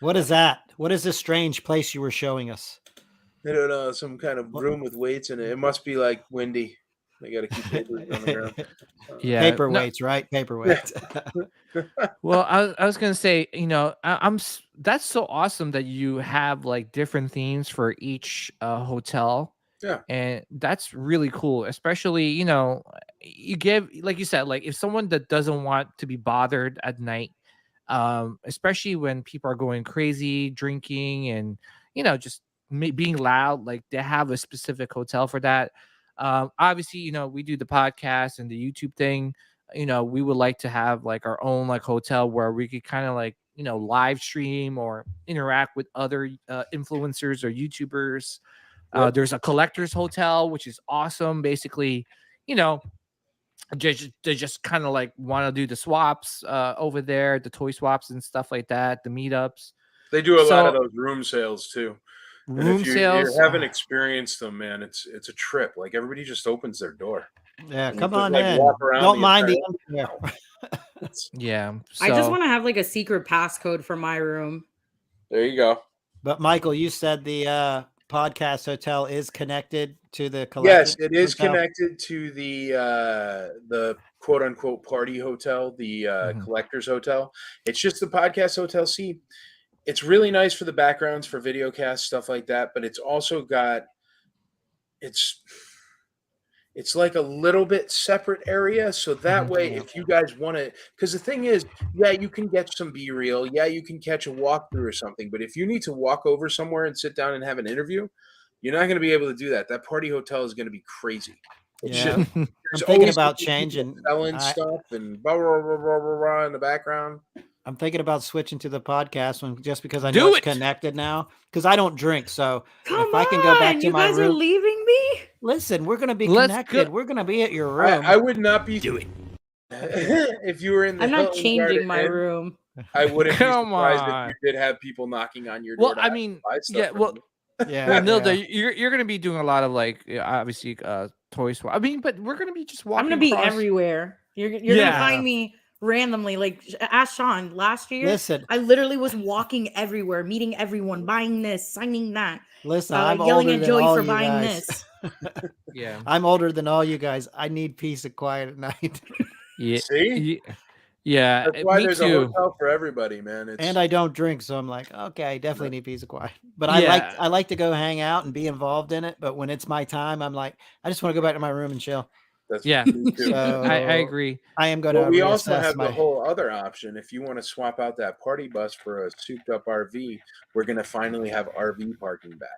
What is that? What is this strange place you were showing us?
I don't know, some kind of room with weights in it. It must be like windy. They got to keep papers on the ground.
Yeah,
paperweights, right? Paperweights.
Well, I was gonna say, that's so awesome that you have like different themes for each hotel.
Yeah,
and that's really cool. Especially, you give, like you said, like if someone that doesn't want to be bothered at night, especially when people are going crazy, drinking, and just being loud, like they have a specific hotel for that. Obviously, we do the podcast and the YouTube thing. We would like to have like our own like hotel where we could kind of like live stream or interact with other influencers or YouTubers. There's a collector's hotel, which is awesome. Basically, they just kind of like want to do the swaps over there, the toy swaps and stuff like that, the meetups.
They do a lot of those room sales too. And if
sales.
You haven't experienced them, man, it's a trip. Like everybody just opens their door.
Yeah,
and
come
just,
on
like,
in.
walk around
Don't
the
mind the
entire-
Yeah.
I just want to have like a secret passcode for my room.
There you go.
But Michael, you said the podcast hotel is connected to the collector.
Yes, it is connected to the quote unquote party hotel, the collector's hotel. It's just the podcast hotel. See, it's really nice for the backgrounds for video cast, stuff like that, but it's also got it's like a little bit separate area. So that way, if you guys want to, because the thing is, yeah, you can get some B-reel. Yeah, you can catch a walkthrough or something. But if you need to walk over somewhere and sit down and have an interview, you're not going to be able to do that. That party hotel is going to be crazy.
Yeah. I'm thinking about changing.
Selling stuff and blah, blah, blah, blah, blah, blah in the background.
I'm thinking about switching to the podcast one just because I know it's connected now. Because I don't drink, so if I can go back to my room, you guys
are leaving me.
Listen, we're gonna be connected. We're gonna be at your room.
I would not be doing if you were in the.
I'm not changing my room.
I wouldn't be surprised if you did have people knocking on your door.
Well, I mean, yeah. Well, Nilda, you're gonna be doing a lot of like obviously toy swap. I mean, but we're gonna be just walking.
I'm gonna be everywhere. You're gonna find me randomly. Like ask Sean last year.
Listen,
I literally was walking everywhere, meeting everyone, buying this, signing that.
Listen, I'm
yelling
older
at Joey
than
for
all
buying
you guys.
this.
Yeah,
I'm older than all you guys. I need peace and quiet at night.
Yeah.
See?
Yeah.
That's why there's a hotel for everybody, man.
And I don't drink, so I'm like, okay, I definitely need peace and quiet. But I like to go hang out and be involved in it. But when it's my time, I'm like, I just want to go back to my room and chill.
So I agree.
I am going to.
We also have the whole other option. If you want to swap out that party bus for a souped-up RV, we're going to finally have RV parking back.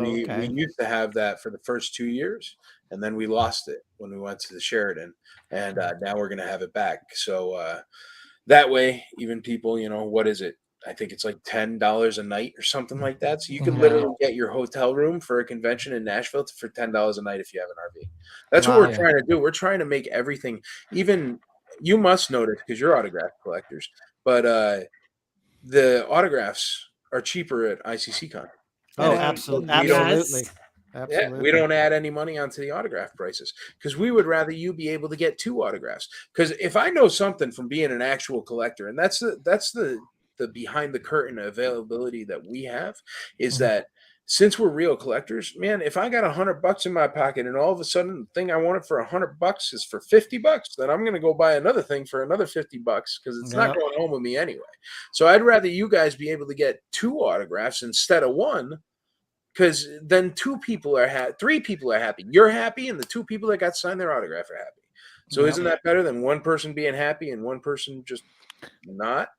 We used to have that for the first 2 years, and then we lost it when we went to the Sheraton, and now we're going to have it back. So that way, even people, what is it? I think it's like $10 a night or something like that. So you can literally get your hotel room for a convention in Nashville for $10 a night if you have an RV. That's what we're trying to do. We're trying to make everything, even you must notice because you're autograph collectors, but the autographs are cheaper at ICCC.
Oh, absolutely.
Yeah, we don't add any money onto the autograph prices because we would rather you be able to get 2 autographs. Because if I know something from being an actual collector, and that's the behind the curtain availability that we have, is that since we're real collectors, man, if I got $100 in my pocket and all of a sudden the thing I wanted for $100 is for $50, then I'm going to go buy another thing for another $50 because it's not going home with me anyway. So I'd rather you guys be able to get 2 autographs instead of 1, because then 2 people are happy, 3 people are happy. You're happy, and the 2 people that got signed their autograph are happy. So isn't that better than 1 person being happy and 1 person just not?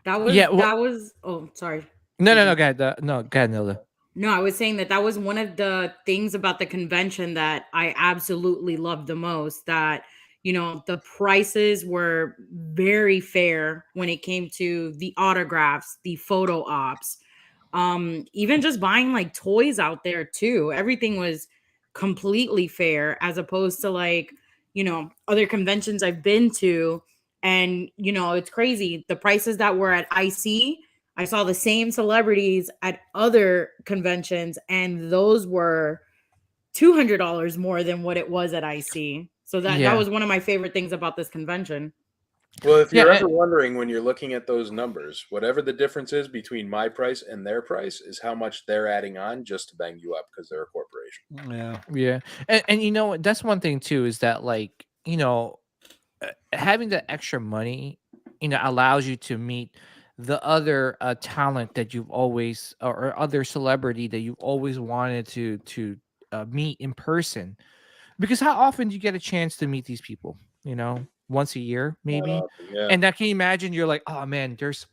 That was. Oh, sorry.
No, go ahead. Go ahead, Nilda.
No, I was saying that was one of the things about the convention that I absolutely loved the most. That the prices were very fair when it came to the autographs, the photo ops, even just buying like toys out there too. Everything was completely fair as opposed to like other conventions I've been to. And, it's crazy. The prices that were at IC, I saw the same celebrities at other conventions, and those were $200 more than what it was at IC. So that was one of my favorite things about this convention.
Well, if you're ever wondering when you're looking at those numbers, whatever the difference is between my price and their price is how much they're adding on just to bang you up because they're a corporation.
Yeah. And you know, that's one thing too, is that like, you know, having the extra money, you know, allows you to meet the other talent that you've always, or other celebrity that you've always wanted to meet in person. Because how often do you get a chance to meet these people? You know, once a year, maybe. And that, can you imagine? You're like, oh man, there's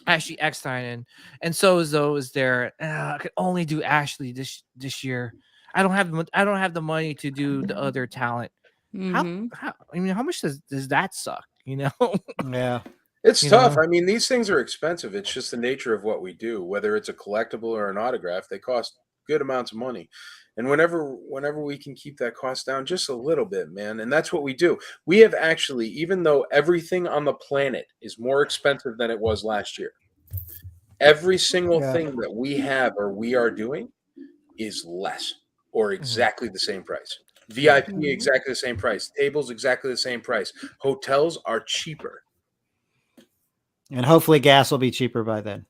Ashley Eckstein and so is there. I could only do Ashley this year. I don't have the money to do the other talent.
Mm-hmm.
How I mean, how much does that suck? You know?
Yeah.
It's tough. I mean, these things are expensive. It's just the nature of what we do. Whether it's a collectible or an autograph, they cost good amounts of money. And whenever we can keep that cost down just a little bit, man, and that's what we do. We have actually, even though everything on the planet is more expensive than it was last year, every single thing that we have or we are doing is less or exactly the same price. VIP exactly the same price. Tables exactly the same price. Hotels are cheaper.
And hopefully gas will be cheaper by then.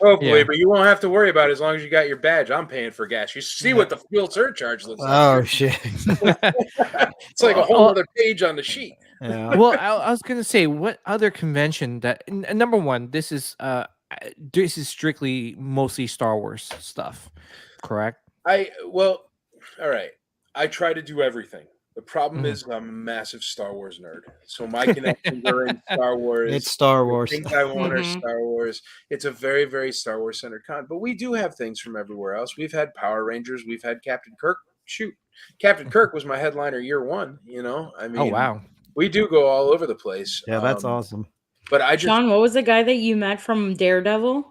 Hopefully, but you won't have to worry about it as long as you got your badge. I'm paying for gas. You see what the fuel surcharge looks like.
Oh, shit.
It's like a whole other page on the sheet.
Yeah.
Well, I was going to say, what other convention that, number one, this is strictly mostly Star Wars stuff, correct?
All right. I try to do everything. The problem is I'm a massive Star Wars nerd. So my connections are in Star Wars.
It's Star Wars.
The things I want are Star Wars. It's a very, very Star Wars centered con. But we do have things from everywhere else. We've had Power Rangers. We've had Captain Kirk. Shoot. Captain Kirk was my headliner year one, you know? I mean,
oh, wow.
We do go all over the place.
Yeah, that's awesome.
But I just...
Sean, what was the guy that you met from Daredevil?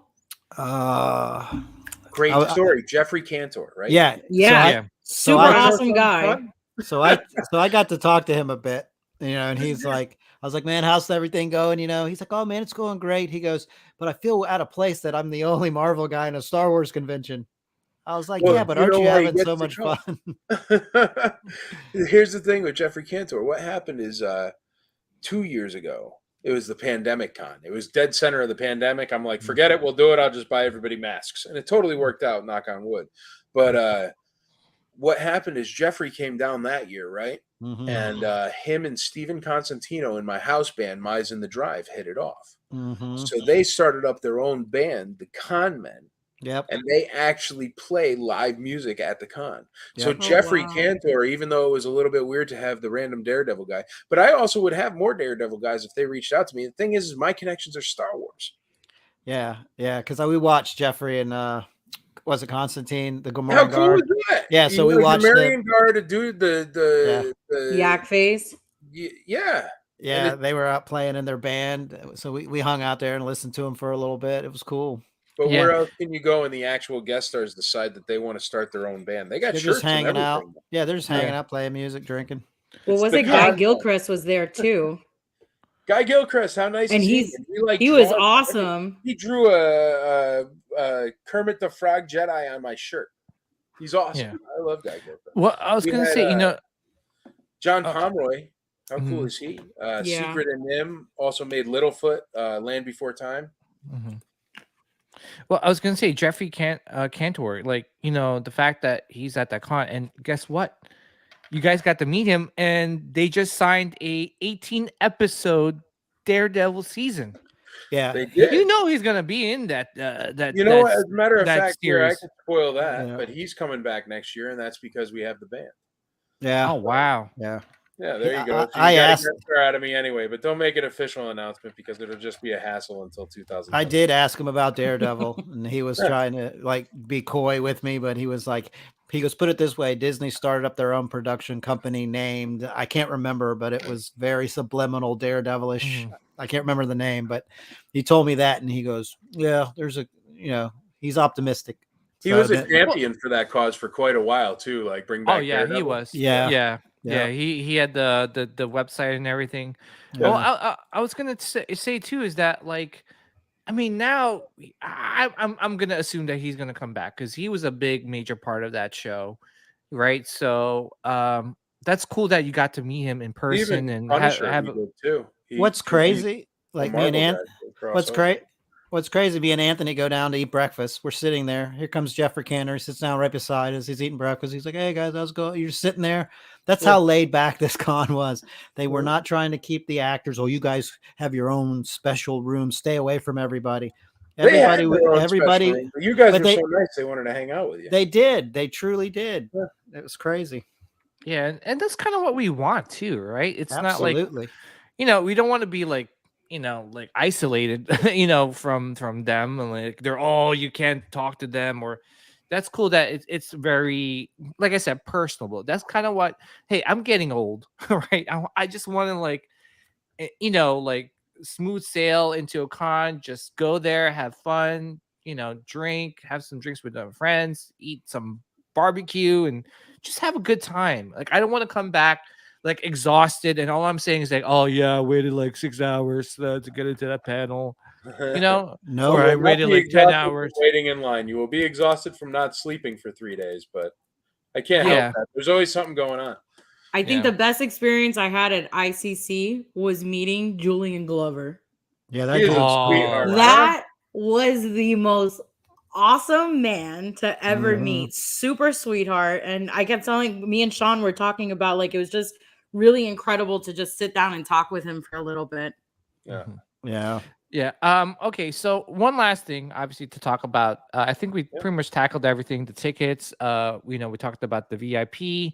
Great story. Jeffrey Cantor, right?
Yeah.
Super awesome guy.
So I got to talk to him a bit, you know, and he's like, I was like, man, how's everything going? You know, he's like, oh man, it's going great. He goes, but I feel out of place that I'm the only Marvel guy in a Star Wars convention. I was like, yeah, but aren't you having so much fun?
Here's the thing with Jeffrey Cantor. What happened is 2 years ago, it was the pandemic con. It was dead center of the pandemic. I'm like, forget it. We'll do it. I'll just buy everybody masks. And it totally worked out, knock on wood. But what happened is Jeffrey came down that year, right? And him and Steven Constantino in my house band, Mize in the Drive, hit it off. So they started up their own band, the Con Men.
Yep.
And they actually play live music at the con. Yep. So Jeffrey Cantor, even though it was a little bit weird to have the random Daredevil guy, but I also would have more Daredevil guys if they reached out to me. The thing is my connections are Star Wars.
Yeah. Because we watched Jeffrey and was it Constantine, the Gamorrean
How cool
Guard?
Was that?
Yeah, so we watched
the Gamorrean Guard to do the
yak face.
Yeah.
Yeah, they were out playing in their band. So we hung out there and listened to them for a little bit. It was cool.
But where else can you go and the actual guest stars decide that they want to start their own band? They got shirts
just hanging
and
out. Yeah, they're just hanging out, playing music, drinking.
Well, was it Guy Gilchrist was there too?
Guy Gilchrist, how nice
and
is he?
He was awesome.
He drew a Kermit the Frog Jedi on my shirt. He's awesome. Yeah. I love Guy Gilchrist.
Well, I was going to say, you know,
John Pomeroy. How cool is he? Secret and Nim also made Littlefoot, Land Before Time.
Well, I was going to say Jeffrey Cantor, like, you know, the fact that he's at that con, and guess what? You guys got to meet him, and they just signed a 18-episode Daredevil season.
Yeah,
they did.
You know he's going to be in that.
You know, as a matter of fact, here I
series.
can spoil that, but he's coming back next year, and that's because we have the band.
Yeah.
Oh wow.
Yeah.
Yeah, there you go. So
I asked
her out of me anyway, but don't make it official announcement because it'll just be a hassle until 2000.
I did ask him about Daredevil, and he was trying to like be coy with me, but he was like, he goes, put it this way: Disney started up their own production company named, I can't remember, but it was very subliminal Daredevilish. I can't remember the name, but he told me that, and he goes, yeah, there's a, you know, he's optimistic.
He was a champion for that cause for quite a while too. Like bring back.
Oh yeah,
Daredevil.
he was.
Yeah.
He had the website and everything. Yeah. Well, I was gonna say too is that like, I mean now I'm gonna assume that he's gonna come back because he was a big major part of that show, right? So that's cool that you got to meet him in person and have
too.
What's crazy? Like me and
Anthony.
What's crazy? Me and Anthony go down to eat breakfast. We're sitting there. Here comes Jeffrey Canner. He sits down right beside us. He's eating breakfast. He's like, "Hey guys, how's it going?" You're sitting there. That's how laid back this con was. They were not trying to keep the actors. Oh, you guys have your own special room. Stay away from everybody. Everybody.
You guys were so nice. They wanted to hang out with you.
They did. They truly did. Yeah. It was crazy.
Yeah, and that's kind of what we want too, right? It's
Absolutely.
not like, we don't want to be like, like isolated, from them, and like you can't talk to them, or that's cool that it's very, like I said, personable. That's kind of what. Hey, I'm getting old, right? I just want to like smooth sail into a con, just go there, have fun, drink, have some drinks with friends, eat some barbecue, and just have a good time. Like, I don't want to come back like exhausted, and all I'm saying is like, oh yeah, I waited like 6 hours to get into that panel.
No,
or I waited like 10 hours
waiting in line. You will be exhausted from not sleeping for 3 days, but I can't help that. There's always something going on.
I think the best experience I had at ICC was meeting Julian Glover.
Yeah,
that was the most awesome man to ever meet. Super sweetheart. And I kept telling, me and Sean were talking about, like, it was just really incredible to just sit down and talk with him for a little bit.
Yeah. Okay, so one last thing, obviously, to talk about. I think we pretty much tackled everything. The tickets, we talked about the VIP.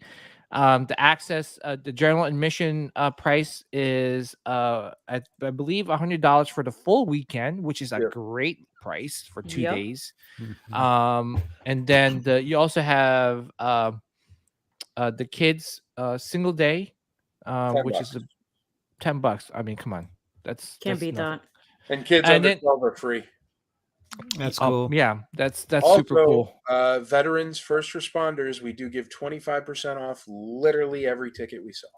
The access, the general admission price is I believe $100 for the full weekend, which is a great price for 2 days. And then you also have the kids single day, which is $10. I mean, come on,
can't beat that.
And kids under 12 are free.
That's cool.
Yeah, that's
also,
super cool.
Veterans, first responders, we do give 25% off literally every ticket we sell.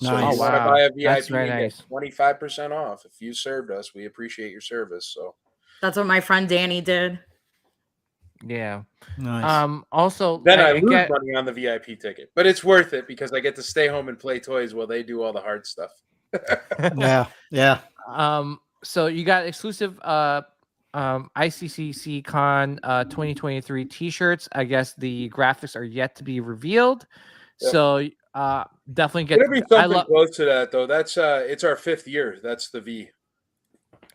So
nice.
you want to buy a VIP,
that's very nice.
25% off. If you served us, we appreciate your service. So
that's what my friend Danny did.
Yeah.
Nice.
Also,
then I lose money on the VIP ticket, but it's worth it because I get to stay home and play toys while they do all the hard stuff.
Yeah.
So you got exclusive ICCC Con 2023 t-shirts. I guess the graphics are yet to be revealed. So definitely get.
It'll be something close to that though. That's it's our 5th year. That's the V.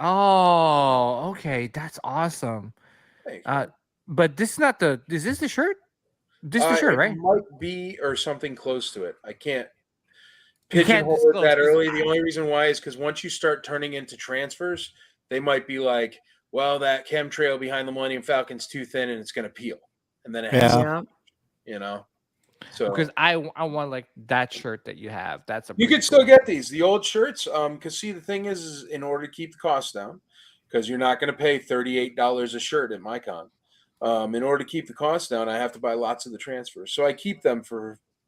Oh, okay, that's awesome. But this is not the. Is this the shirt? This is the shirt, right?
It might be or something close to it. I can't pigeonhole it that early. The only reason why is because once you start turning into transfers, they might be like, well, that chemtrail behind the Millennium Falcon's too thin and it's going to peel. And then it has, So
because I want like that shirt that you have.
You could still get these, the old shirts. Because see, the thing is in order to keep the costs down, because you're not going to pay $38 a shirt at my con. In order to keep the costs down, I have to buy lots of the transfers. So I keep them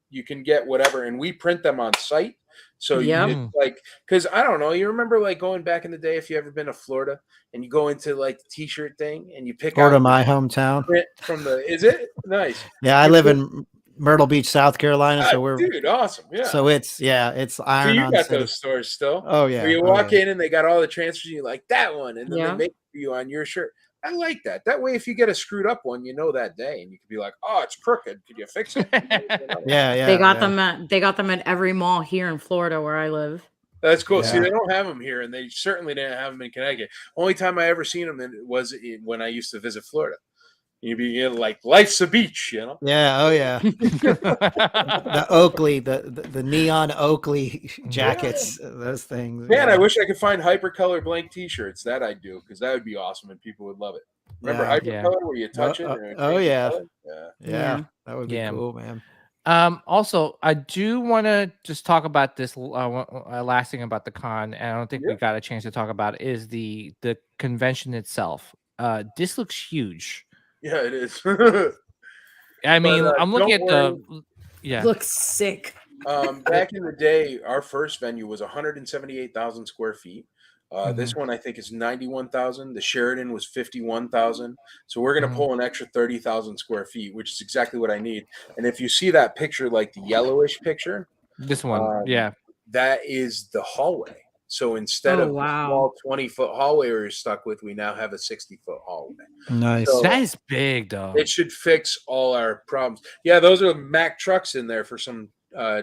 you can get whatever, and we print them on site. So it's like, because I don't know, you remember like going back in the day, if you ever been to Florida and you go into like the t-shirt thing and you pick out
my hometown
from is it nice?
Yeah, I live in Myrtle Beach, South Carolina. So we're
awesome. Yeah.
So it's iron.
So you got those stores still?
Oh yeah.
Where you walk in and they got all the transfers, and you like that one, and then they make it for you on your shirt. I like that. That way, if you get a screwed up one, that day, and you can be like, "Oh, it's crooked. Could you fix it?"
Yeah.
They got them at every mall here in Florida where I live.
That's cool. Yeah. See, they don't have them here, and they certainly didn't have them in Connecticut. Only time I ever seen them was when I used to visit Florida. You'd be like, life's a beach,
Yeah. Oh yeah. The Oakley, the neon Oakley jackets, those things.
Man, I wish I could find hypercolor blank T-shirts. That I'd do, because that would be awesome and people would love it. Remember hypercolor where you touch it?
Yeah. That would be cool, man.
Also, I do want to just talk about this last thing about the con, and I don't think we got a chance to talk about it, is the convention itself. This looks huge.
Yeah, it is.
I mean, I'm looking at
looks sick.
Back in the day, our first venue was 178,000 square feet. This one I think is 91,000. The Sheridan was 51,000. So we're going to pull an extra 30,000 square feet, which is exactly what I need. And if you see that picture, like the yellowish picture,
this one,
that is the hallway. So instead of the small 20-foot hallway we were stuck with, we now have a 60-foot hallway.
Nice.
So that is big, though.
It should fix all our problems. Yeah, those are Mack trucks in there for some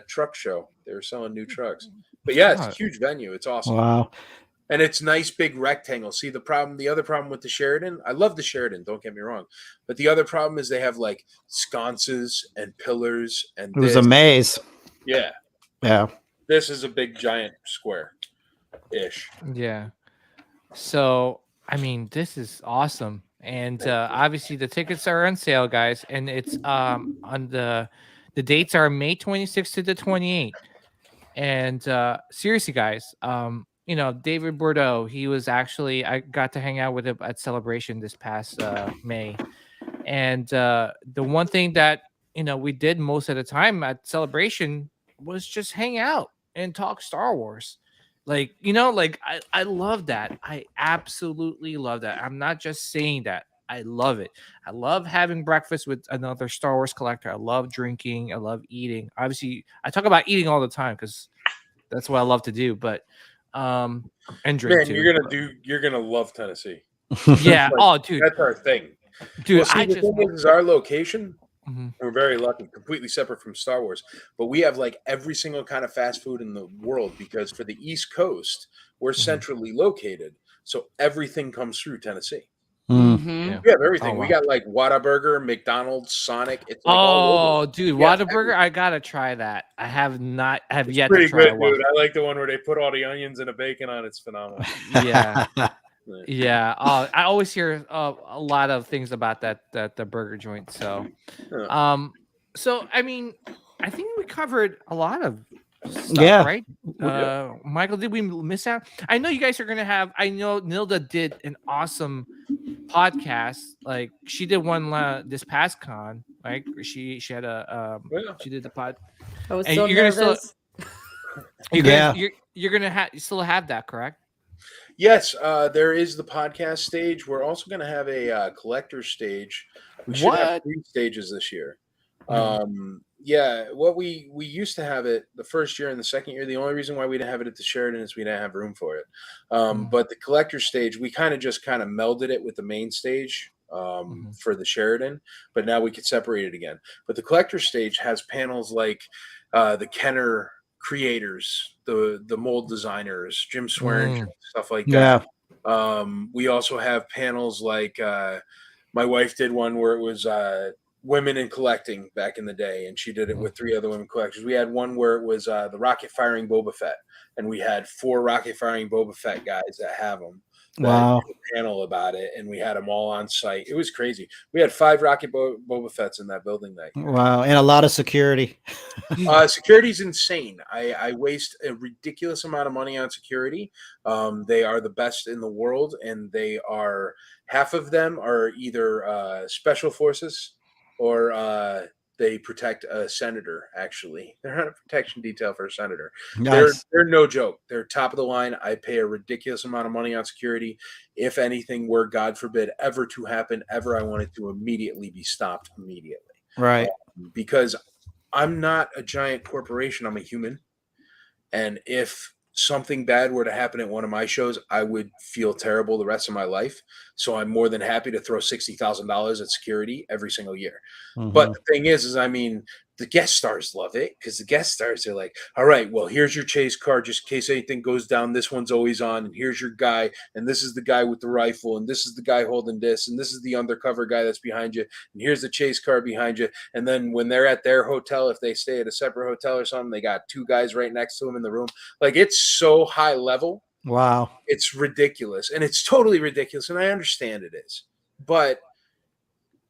truck show. They were selling new trucks. But yeah, it's a huge venue. It's awesome.
Wow.
And it's nice big rectangle. See, the other problem with the Sheraton, I love the Sheraton, don't get me wrong. But the other problem is they have like sconces and pillars and
it was a maze.
Yeah.
Yeah.
This is a big giant square-ish.
Yeah. So, I mean, this is awesome. And obviously the tickets are on sale, guys. And it's on the dates are May 26th to the 28th. And seriously, guys, you know, David Bordeaux, he was actually, I got to hang out with him at Celebration this past May. And the one thing that, you know, we did most of the time at Celebration was just hang out and talk Star Wars. Like, you know, like I love that. I absolutely love that. I'm not just saying that. I love it. I love having breakfast with another Star Wars collector. I love drinking. I love eating. Obviously, I talk about eating all the time because that's what I love to do. But and drink too.
You're gonna love Tennessee.
Yeah.
Like,
oh, dude,
that's our thing,
dude.
Well, see, the thing is our location.
Mm-hmm.
We're very lucky, completely separate from Star Wars. But we have like every single kind of fast food in the world because for the East Coast, we're centrally located, so everything comes through Tennessee.
Mm-hmm.
Yeah. We have everything. Oh, wow. We got like Whataburger, McDonald's, Sonic. It's like
all over. Dude, yeah, Whataburger! I gotta try that. I have yet to try it.
Dude. I like the one where they put all the onions and the bacon on. It's phenomenal.
Yeah. Yeah. I always hear a lot of things about the burger joint. So, so I mean, I think we covered a lot of stuff, right? Michael, did we miss out? I know you guys are gonna have. I know Nilda did an awesome podcast. Like she did one this past con. Like she had a she did the pod.
I was so nervous.
You're gonna still have that, correct?
Yes, there is the podcast stage. We're also going to have a collector stage. We should have 3 stages this year. Yeah, what we used to have it the first year and the second year. The only reason why we didn't have it at the Sheraton is we didn't have room for it. But the collector stage, we kind of melded it with the main stage for the Sheraton. But now we could separate it again. But the collector stage has panels like the Kenner creators, the mold designers, Jim Swearingen, stuff like that. We also have panels like my wife did one where it was women in collecting back in the day, and she did it with 3 other women collectors. We had one where it was the rocket firing Boba Fett, and we had 4 rocket firing Boba Fett guys that have them.
Wow.
Panel about it, and we had them all on site. It was crazy. We had 5 rocket Boba Fetts in that building that year.
Wow, and a lot of security.
Security's insane. I waste a ridiculous amount of money on security. They are the best in the world, and they are half of them are either special forces or they protect a senator. Actually, they're on a protection detail for a senator. Nice. They're no joke. They're top of the line. I pay a ridiculous amount of money on security. If anything were, God forbid, ever to happen, I want it to immediately be stopped immediately.
Right.
Because I'm not a giant corporation. I'm a human, and if something bad were to happen at one of my shows, I would feel terrible the rest of my life. So I'm more than happy to throw $60,000 at security every single year. But the thing is I mean, the guest stars love it because the guest stars are like, all right, well, here's your chase car just in case anything goes down. This one's always on. And here's your guy. And this is the guy with the rifle. And this is the guy holding this. And this is the undercover guy that's behind you. And here's the chase car behind you. And then when they're at their hotel, if they stay at a separate hotel or something, they got 2 guys right next to them in the room. Like, it's so high level.
Wow.
It's ridiculous. And it's totally ridiculous. And I understand it is. But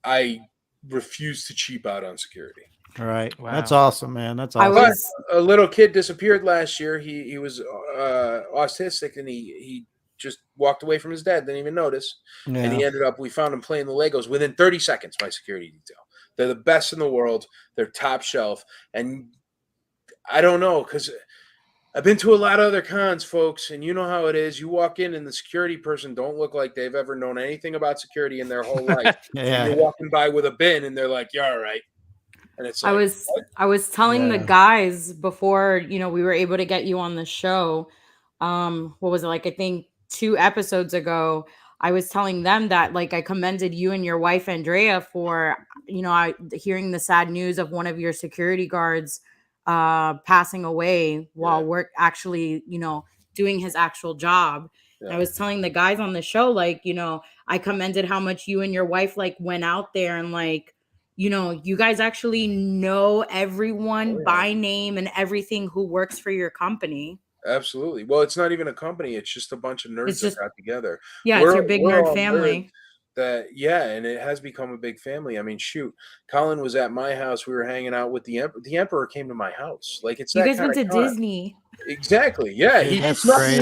I refuse to cheap out on security.
All right.
Wow.
That's awesome, man. That's awesome.
A little kid disappeared last year. He was autistic, and he just walked away from his dad, didn't even notice. Yeah. And he ended up, we found him playing the Legos within 30 seconds by security detail. They're the best in the world. They're top shelf. And I don't know, because I've been to a lot of other cons, folks, and you know how it is. You walk in, and the security person don't look like they've ever known anything about security in their whole life.
Yeah.
You're walking by with a bin, and they're like, "Yeah, all right." And it's like,
I was telling the guys before, we were able to get you on the show. what was it, like I think 2 episodes ago, I was telling them that like I commended you and your wife Andrea for, hearing the sad news of one of your security guards passing away while work actually, doing his actual job. I was telling the guys on the show, like, I commended how much you and your wife like went out there and like, you guys actually know everyone by name and everything who works for your company.
Absolutely. Well, it's not even a company. It's just a bunch of nerds that got together.
Yeah, it's your big nerd family.
And it has become a big family. I mean, shoot, Colin was at my house. We were hanging out with the Emperor. The Emperor came to my house. Like, it's
you guys went to Disney.
Exactly. Yeah.
That's great.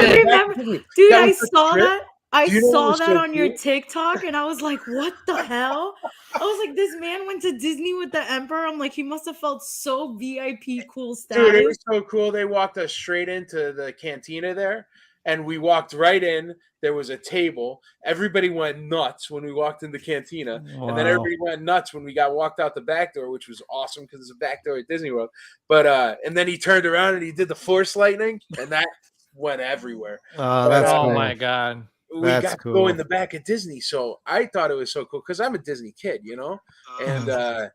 Dude, I saw that. I saw that on your TikTok and I was like, what the hell? I was like, this man went to Disney with the Emperor. I'm like, he must have felt so VIP cool status.
Dude, it was so cool. They walked us straight into the cantina there and we walked right in. There was a table. Everybody went nuts when we walked in the cantina. Wow. And then everybody went nuts when we got walked out the back door, which was awesome because it's a back door at Disney World. But and then he turned around and he did the Force lightning and that went everywhere.
Oh my God.
We got to go in the back of Disney. So I thought it was so cool because I'm a Disney kid, and I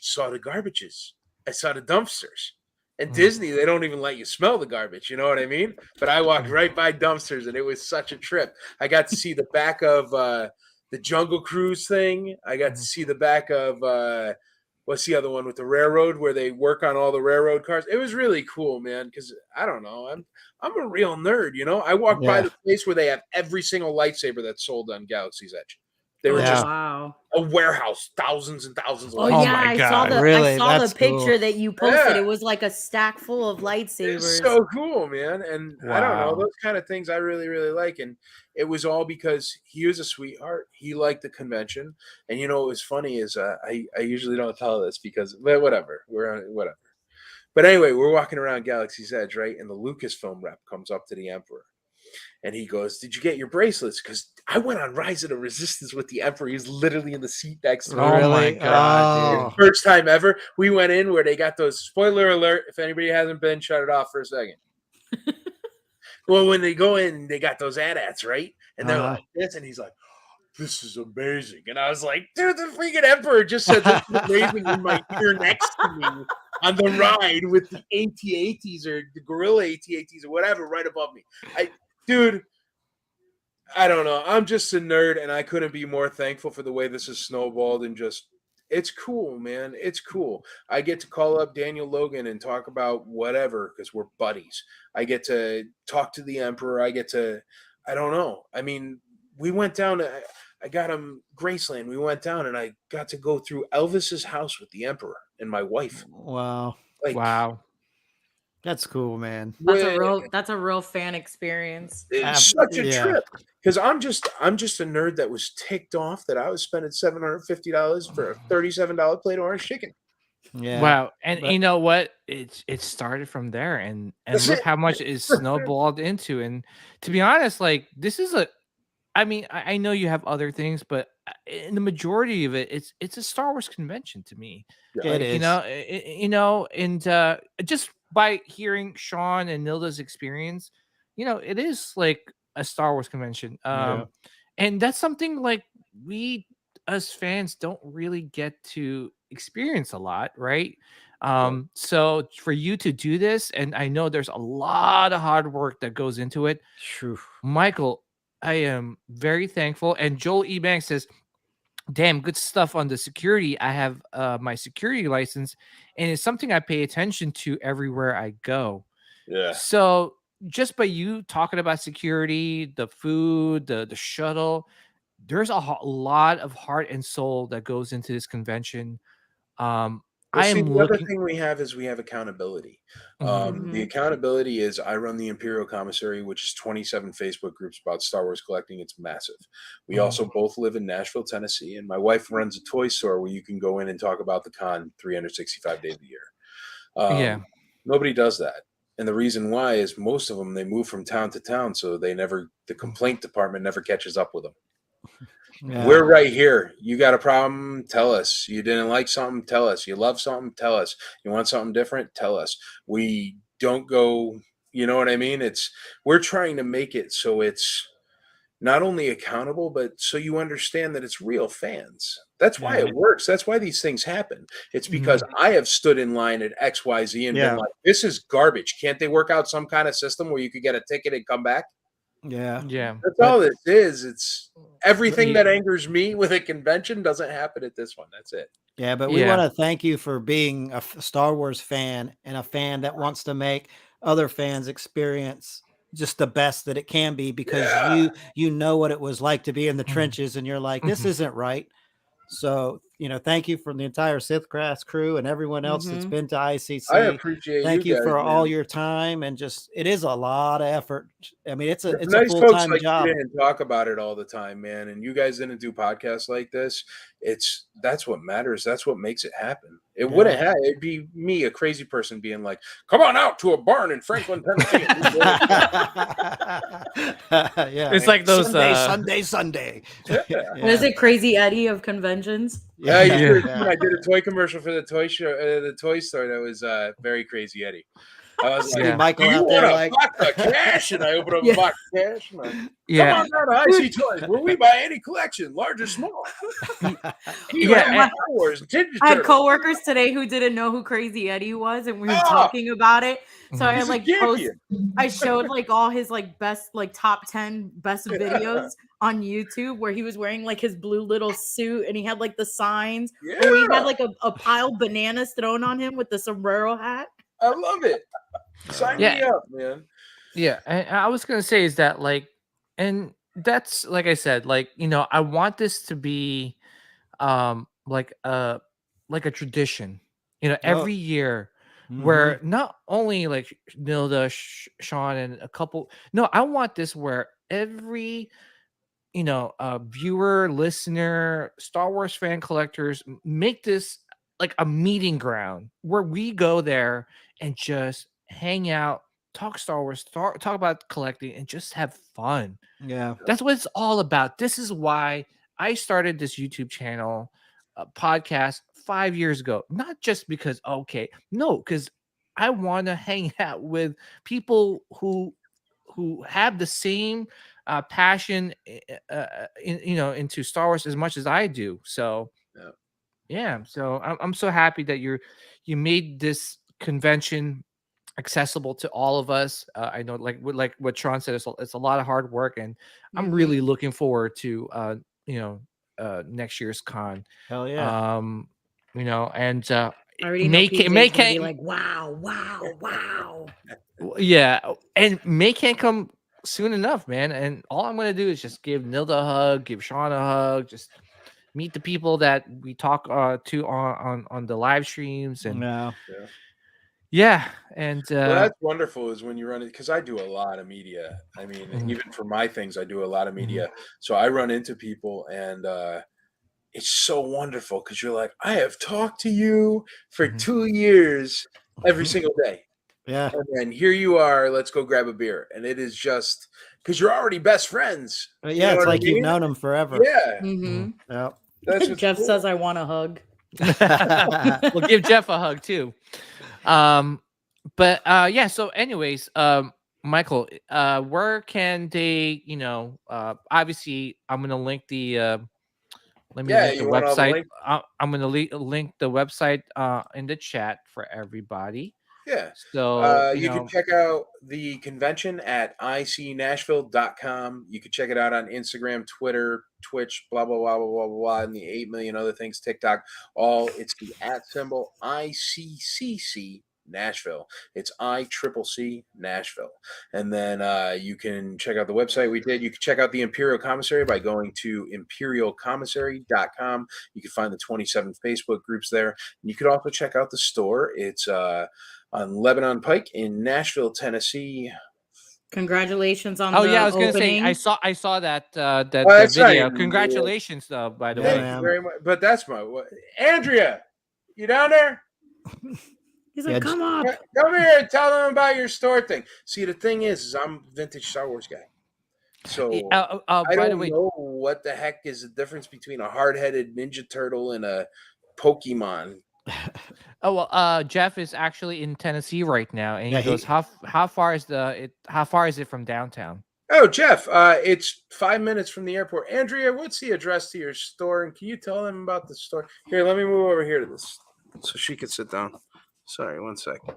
saw the garbages. I saw the dumpsters. And Disney, they don't even let you smell the garbage. You know what I mean? But I walked right by dumpsters and it was such a trip. I got to see the back of the Jungle Cruise thing. I got to see the back of what's the other one with the railroad where they work on all the railroad cars. It was really cool, man, because I don't know. I'm a real nerd, I walked by the place where they have every single lightsaber that's sold on Galaxy's Edge. They were just a warehouse, thousands and thousands of lightsabers.
I saw the picture that you posted. It was like a stack full of lightsabers.
It's so cool, man. And I don't know, those kind of things I really, really like. And it was all because he was a sweetheart. He liked the convention. And what was funny is I usually don't tell this because whatever. Whatever. But anyway, we're walking around Galaxy's Edge, right? And the Lucasfilm rep comes up to the Emperor. And he goes, "Did you get your bracelets? Because I went on Rise of the Resistance with the Emperor. He's literally in the seat next to me."
Oh my God,
dude. First time ever. We went in where they got those, spoiler alert, if anybody hasn't been, shut it off for a second. Well, when they go in, they got those AT-ATs, right? And they're like this, and he's like, "This is amazing." And I was like, dude, the freaking Emperor just said this is amazing in my ear next to me on the ride with the AT-ATs or the Gorilla AT-ATs or whatever right above me. Dude, I don't know. I'm just a nerd, and I couldn't be more thankful for the way this has snowballed. And just, it's cool, man. It's cool. I get to call up Daniel Logan and talk about whatever because we're buddies. I get to talk to the Emperor. I don't know. I mean, we went down. I got him Graceland. We went down, and I got to go through Elvis's house with the Emperor and my wife.
Wow.
Wow.
That's cool, man.
That's a real fan experience.
It's such a trip because I'm just a nerd that was ticked off that I was spending $750 for a $37 plate of orange chicken.
Yeah.
Wow. And you know what? It started from there, and look how much it snowballed into. And to be honest, like this is I mean, I know you have other things, but in the majority of it, it's a Star Wars convention to me.
Yeah, it is.
And just by hearing Sean and Nilda's experience, it is like a Star Wars convention. And that's something like we as fans don't really get to experience a lot, right? So for you to do this, and I know there's a lot of hard work that goes into it.
True.
Michael, I am very thankful. And Joel Ebanks says, "Damn, good stuff on the security. I have my security license, and it's something I pay attention to everywhere I go."
Yeah.
So just by you talking about security, the food, the shuttle, there's a lot of heart and soul that goes into this convention.
The other thing we have is we have accountability. The accountability is I run the Imperial Commissary, which is 27 Facebook groups about Star Wars collecting. It's massive. We also both live in Nashville, Tennessee, and my wife runs a toy store where you can go in and talk about the con 365 days a year. Nobody does that. And the reason why is most of them, they move from town to town, so the complaint department never catches up with them. Yeah. We're right here. You got a problem? Tell us. You didn't like something? Tell us. You love something? Tell us. You want something different? Tell us. We don't go You know what I mean? We're trying to make it so it's not only accountable, but so you understand that it's real fans. That's why it works. That's why these things happen. It's because I have stood in line at XYZ and been like, this is garbage. Can't they work out some kind of system where you could get a ticket and come back?
Yeah.
That's all this is. It's everything that angers me with a convention doesn't happen at this one. That's it.
Yeah, but we want to thank you for being a Star Wars fan and a fan that wants to make other fans experience just the best that it can be, because you know what it was like to be in the trenches, and you're like, this isn't right. So, thank you from the entire Sithcraft crew and everyone else that's been to ICC.
I appreciate
Thank you
guys,
for
man.
all your time, and it is a lot of effort. I mean, it's
nice
a full-time
folks
job.
You and talk about it all the time, man. And you guys didn't do podcasts like this. That's what matters. That's what makes it happen. It wouldn't have. It'd be me, a crazy person, being like, "Come on out to a barn in Franklin, Tennessee."
It's like those
Sunday.
Is it Crazy Eddie of conventions?
I did a toy commercial for the toy show, the toy store. That was very Crazy Eddie. I was like,
Michael out there like
box of cash, and I open up a box of cash. And come on down to IC Toys, where we buy any collection, large or small.
I had coworkers today who didn't know who Crazy Eddie was, and we were talking about it. So I showed like all his like best, like top 10 best videos on YouTube, where he was wearing like his blue little suit, and he had like the signs, or he had like a pile of bananas thrown on him with the sombrero hat.
I love it. Sign me up, man.
Yeah, and I was gonna say is that and that's like I said, I want this to be like a tradition, every year, where not only like Nilda, Sean, and a couple. No, I want this where every viewer, listener, Star Wars fan, collectors make this like a meeting ground where we go there and just hang out, talk Star Wars, talk about collecting, and just have fun.
Yeah,
that's what it's all about. This is why I started this YouTube channel, podcast 5 years ago. Not just because because I want to hang out with people who have the same passion, into Star Wars as much as I do. So. Yeah, so I'm so happy that you made this convention accessible to all of us. I know, like what Sean said, it's a lot of hard work, and I'm really looking forward to next year's con.
Hell yeah!
And
I already
May can't
be like wow.
Yeah, and May can't come soon enough, man. And all I'm gonna do is just give Nilda a hug, give Sean a hug, just meet the people that we talk to on the live streams, and and
well, that's wonderful is when you run it, because I do a lot of media. I mean, even for my things, I do a lot of media. So I run into people, and it's so wonderful because you're like, I have talked to you for 2 years every single day.
Yeah,
and then here you are. Let's go grab a beer, and it is just because you're already best friends.
Yeah, it's like you've known them forever.
Yeah.
Yeah.
That's
Jeff says I want a hug.
We'll give Jeff a hug too. So anyways, Michael, where can they, obviously I'm going to link the link the website. I'm going to link the website in the chat for everybody.
Yeah.
So
you can check out the convention at icnashville.com. You can check it out on Instagram, Twitter, Twitch, blah, blah, blah, blah, blah, blah, and the 8 million other things, TikTok. It's the @ ICCC Nashville. It's ICCC Nashville. And then you can check out the website we did. You can check out the Imperial Commissary by going to imperialcommissary.com. You can find the 27 Facebook groups there. And you could also check out the store. It's on Lebanon Pike in Nashville, Tennessee.
Congratulations on the
I was going to say, I saw that video. Congratulations, though, by the way.
Thank you very much. But that's Andrea, you down there?
He's like, come up.
Come here and tell them about your store thing. See, the thing is I'm a vintage Star Wars guy. So I don't know what the heck is the difference between a hard-headed Ninja Turtle and a Pokemon.
Oh well, Jeff is actually in Tennessee right now, and he goes, "How far is it from downtown?"
Oh, Jeff, it's 5 minutes from the airport. Andrea, what's the address to your store, and can you tell them about the store? Here, let me move over here to this so she can sit down. Sorry, 1 second.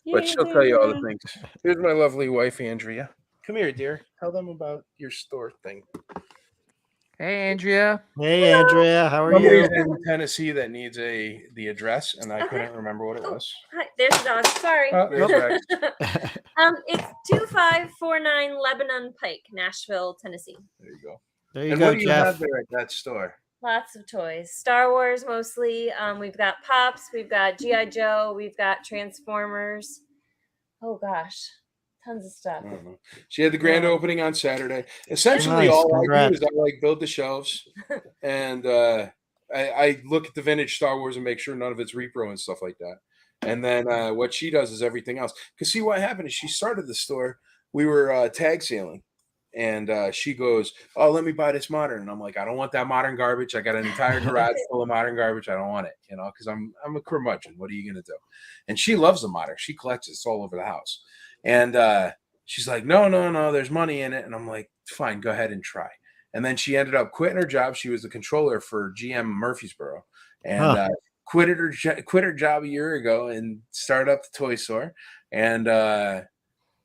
But she'll tell you all the things. Here's my lovely wife, Andrea. Come here, dear. Tell them about your store thing.
Hey, Andrea.
Hey, Andrea. How are
Somebody's
you?
in Tennessee that needs the address, and I couldn't remember what it was.
Hi, there's the dog. Sorry.
There's
It's 2549 Lebanon Pike, Nashville, Tennessee.
There you go.
There you
and
go,
what do you
Jeff.
have there at that store?
Lots of toys. Star Wars mostly. We've got Pops. We've got G.I. Joe. We've got Transformers. Oh, gosh. Tons of stuff.
I don't know. She had the grand opening on Saturday. Essentially, all I do is I build the shelves, and I look at the vintage Star Wars and make sure none of it's repro and stuff like that. And then what she does is everything else. Because see, what happened is she started the store. We were tag sailing, and she goes, "Oh, let me buy this modern." And I'm like, "I don't want that modern garbage. I got an entire garage full of modern garbage. I don't want it, because I'm a curmudgeon. What are you gonna do?" And she loves the modern. She collects it. It's all over the house. And she's like, no, there's money in it. And I'm like, fine, go ahead and try. And then she ended up quitting her job. She was the controller for GM Murfreesboro, and quit her job a year ago and started up the toy store. And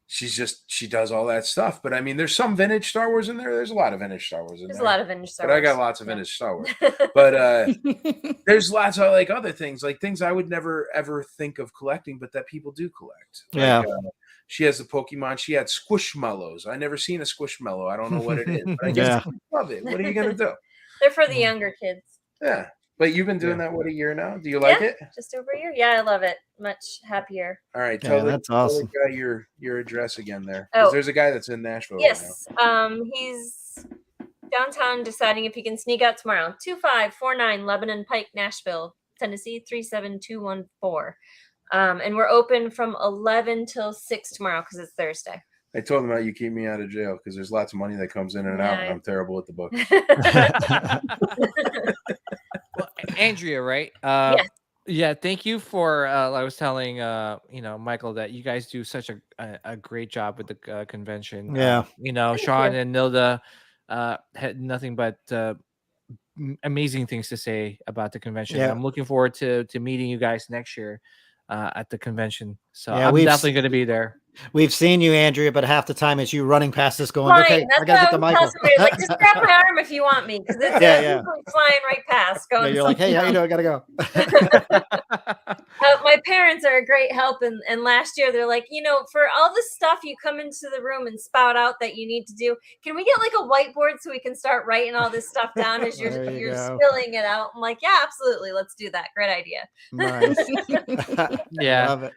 she does all that stuff. But I mean, there's some vintage Star Wars in there. There's a lot of vintage Star Wars in there.
There's a lot of vintage Star Wars.
But I got lots of vintage Star Wars. But there's lots of other things, like things I would never ever think of collecting, but that people do collect.
Yeah.
She has the Pokemon. She had Squishmallows. I never seen a Squishmallow. I don't know what it is. But I guess I love it. What are you gonna do?
They're for the younger kids.
Yeah. But you've been doing that, a year now? Do you like it?
Just over a year. Yeah, I love it. Much happier.
All right.
That's awesome.
Tell the guy your address again there. There's a guy that's in Nashville
yes.
right now.
He's downtown deciding if he can sneak out tomorrow. 2549 Lebanon Pike, Nashville, Tennessee, 37214. And we're open from 11 till 6 tomorrow because it's Thursday.
I told him how you keep me out of jail because there's lots of money that comes in and out, and I'm terrible at the book.
Well, Andrea, right?
Yes.
Yeah, thank you for. I was telling Michael that you guys do such a great job with the convention.
Yeah,
Sean and Nilda had nothing but amazing things to say about the convention.
Yeah.
I'm looking forward to meeting you guys next year at the convention. So
yeah,
I'm definitely going to be there.
We've seen you, Andrea, but half the time it's you running past us going,
Fine.
okay,
That's
I gotta get the mic.
Like, just grab my arm if you want me, because it's flying right past. Going,
you're like, hey, how you doing? I gotta go.
My parents are a great help, and last year they're like, for all the stuff you come into the room and spout out that you need to do, can we get like a whiteboard so we can start writing all this stuff down as you're spilling it out? I'm like, yeah, absolutely, let's do that. Great idea.
Nice.
Yeah.
Love it.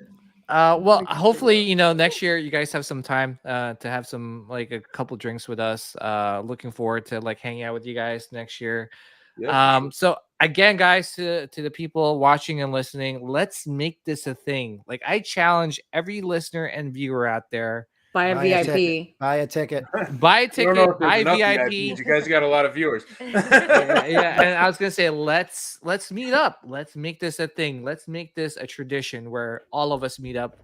Well, hopefully, next year you guys have some time to have some a couple drinks with us. Looking forward to hanging out with you guys next year. Yeah, so again, guys, to the people watching and listening, let's make this a thing. I challenge every listener and viewer out there.
Buy a VIP.
Buy a ticket.
Buy a ticket. Buy VIP.
You guys got a lot of viewers.
Yeah, and I was gonna say, let's meet up. Let's make this a thing. Let's make this a tradition where all of us meet up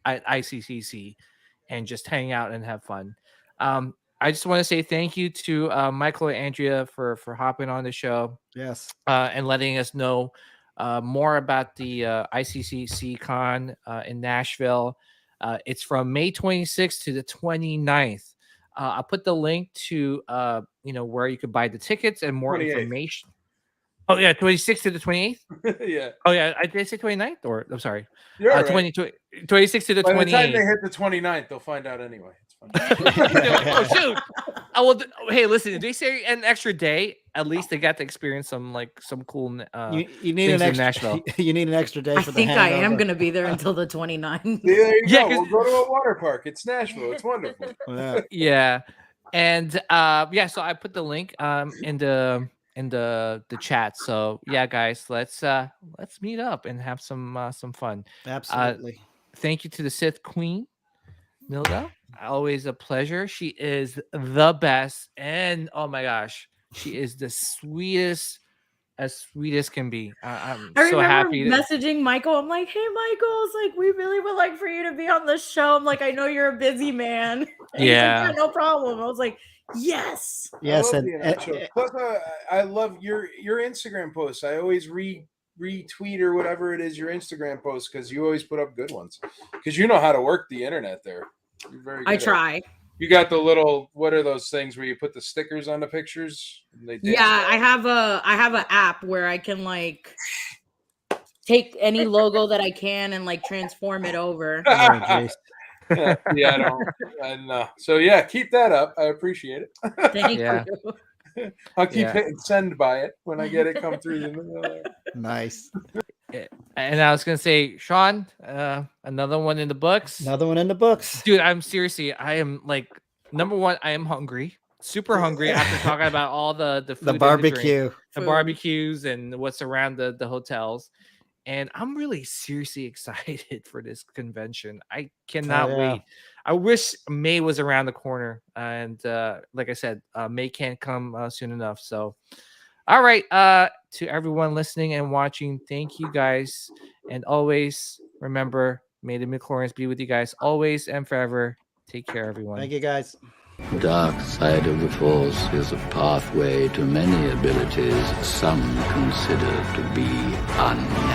at ICCC and just hang out and have fun. I just want to say thank you to Michael and Andrea for hopping on the show.
Yes.
And letting us know more about the ICCC Con in Nashville. It's from May 26th to the 29th. I'll put the link to where you could buy the tickets and more
28th.
information. Oh yeah, 26th to the 28th.
Yeah.
Oh yeah, did I say 29th or I'm sorry.
You're right.
26th to the 28th.
By the time they hit the 29th, they'll find out anyway. It's fine.
Oh shoot. Hey, listen, if they say an extra day, at least they got to experience some cool
you need an extra
Nashville.
You need an extra day for the
I think I am
hangover.
going to be there until the 29th.
There you go. We'll go to a water park. It's Nashville. It's wonderful.
Yeah. And so I put the link in the chat. So yeah, guys, let's meet up and have some fun.
Absolutely.
Thank you to the Sith Queen, Nilda. Always a pleasure. She is the best, and oh my gosh, she is the sweetest as sweet as can be. I'm
I
so
remember
happy.
Messaging Michael. I'm like, hey, Michael, it's like, we really would like for you to be on the show. I'm like, I know you're a busy man. And he's like, yeah, no problem. I was like, yes.
Yes.
Plus, I love your Instagram posts. I always retweet or whatever it is, your Instagram posts, because you always put up good ones. Because you know how to work the internet there. You're very good.
I try.
You got the little, what are those things where you put the stickers on the pictures?
I have an app where I can like take any logo that I can and like transform it over.
Oh,
so yeah, keep that up. I appreciate it.
Thank you.
I'll keep hitting send by it when I get it come through.
Nice.
And I was gonna say, Sean, another one in the books.
Dude,
I am like, number one, I am hungry, super hungry after talking about all the food,
the barbecue,
the barbecues, and what's around the hotels. And I'm really seriously excited for this convention. I cannot wait. I wish May was around the corner. And like I said, May can't come soon enough. So, all right. To everyone listening and watching, thank you guys. And always remember, may the midichlorians be with you guys always and forever. Take care, everyone.
Thank you, guys.
The dark side of the Force is a pathway to many abilities some consider to be unnatural.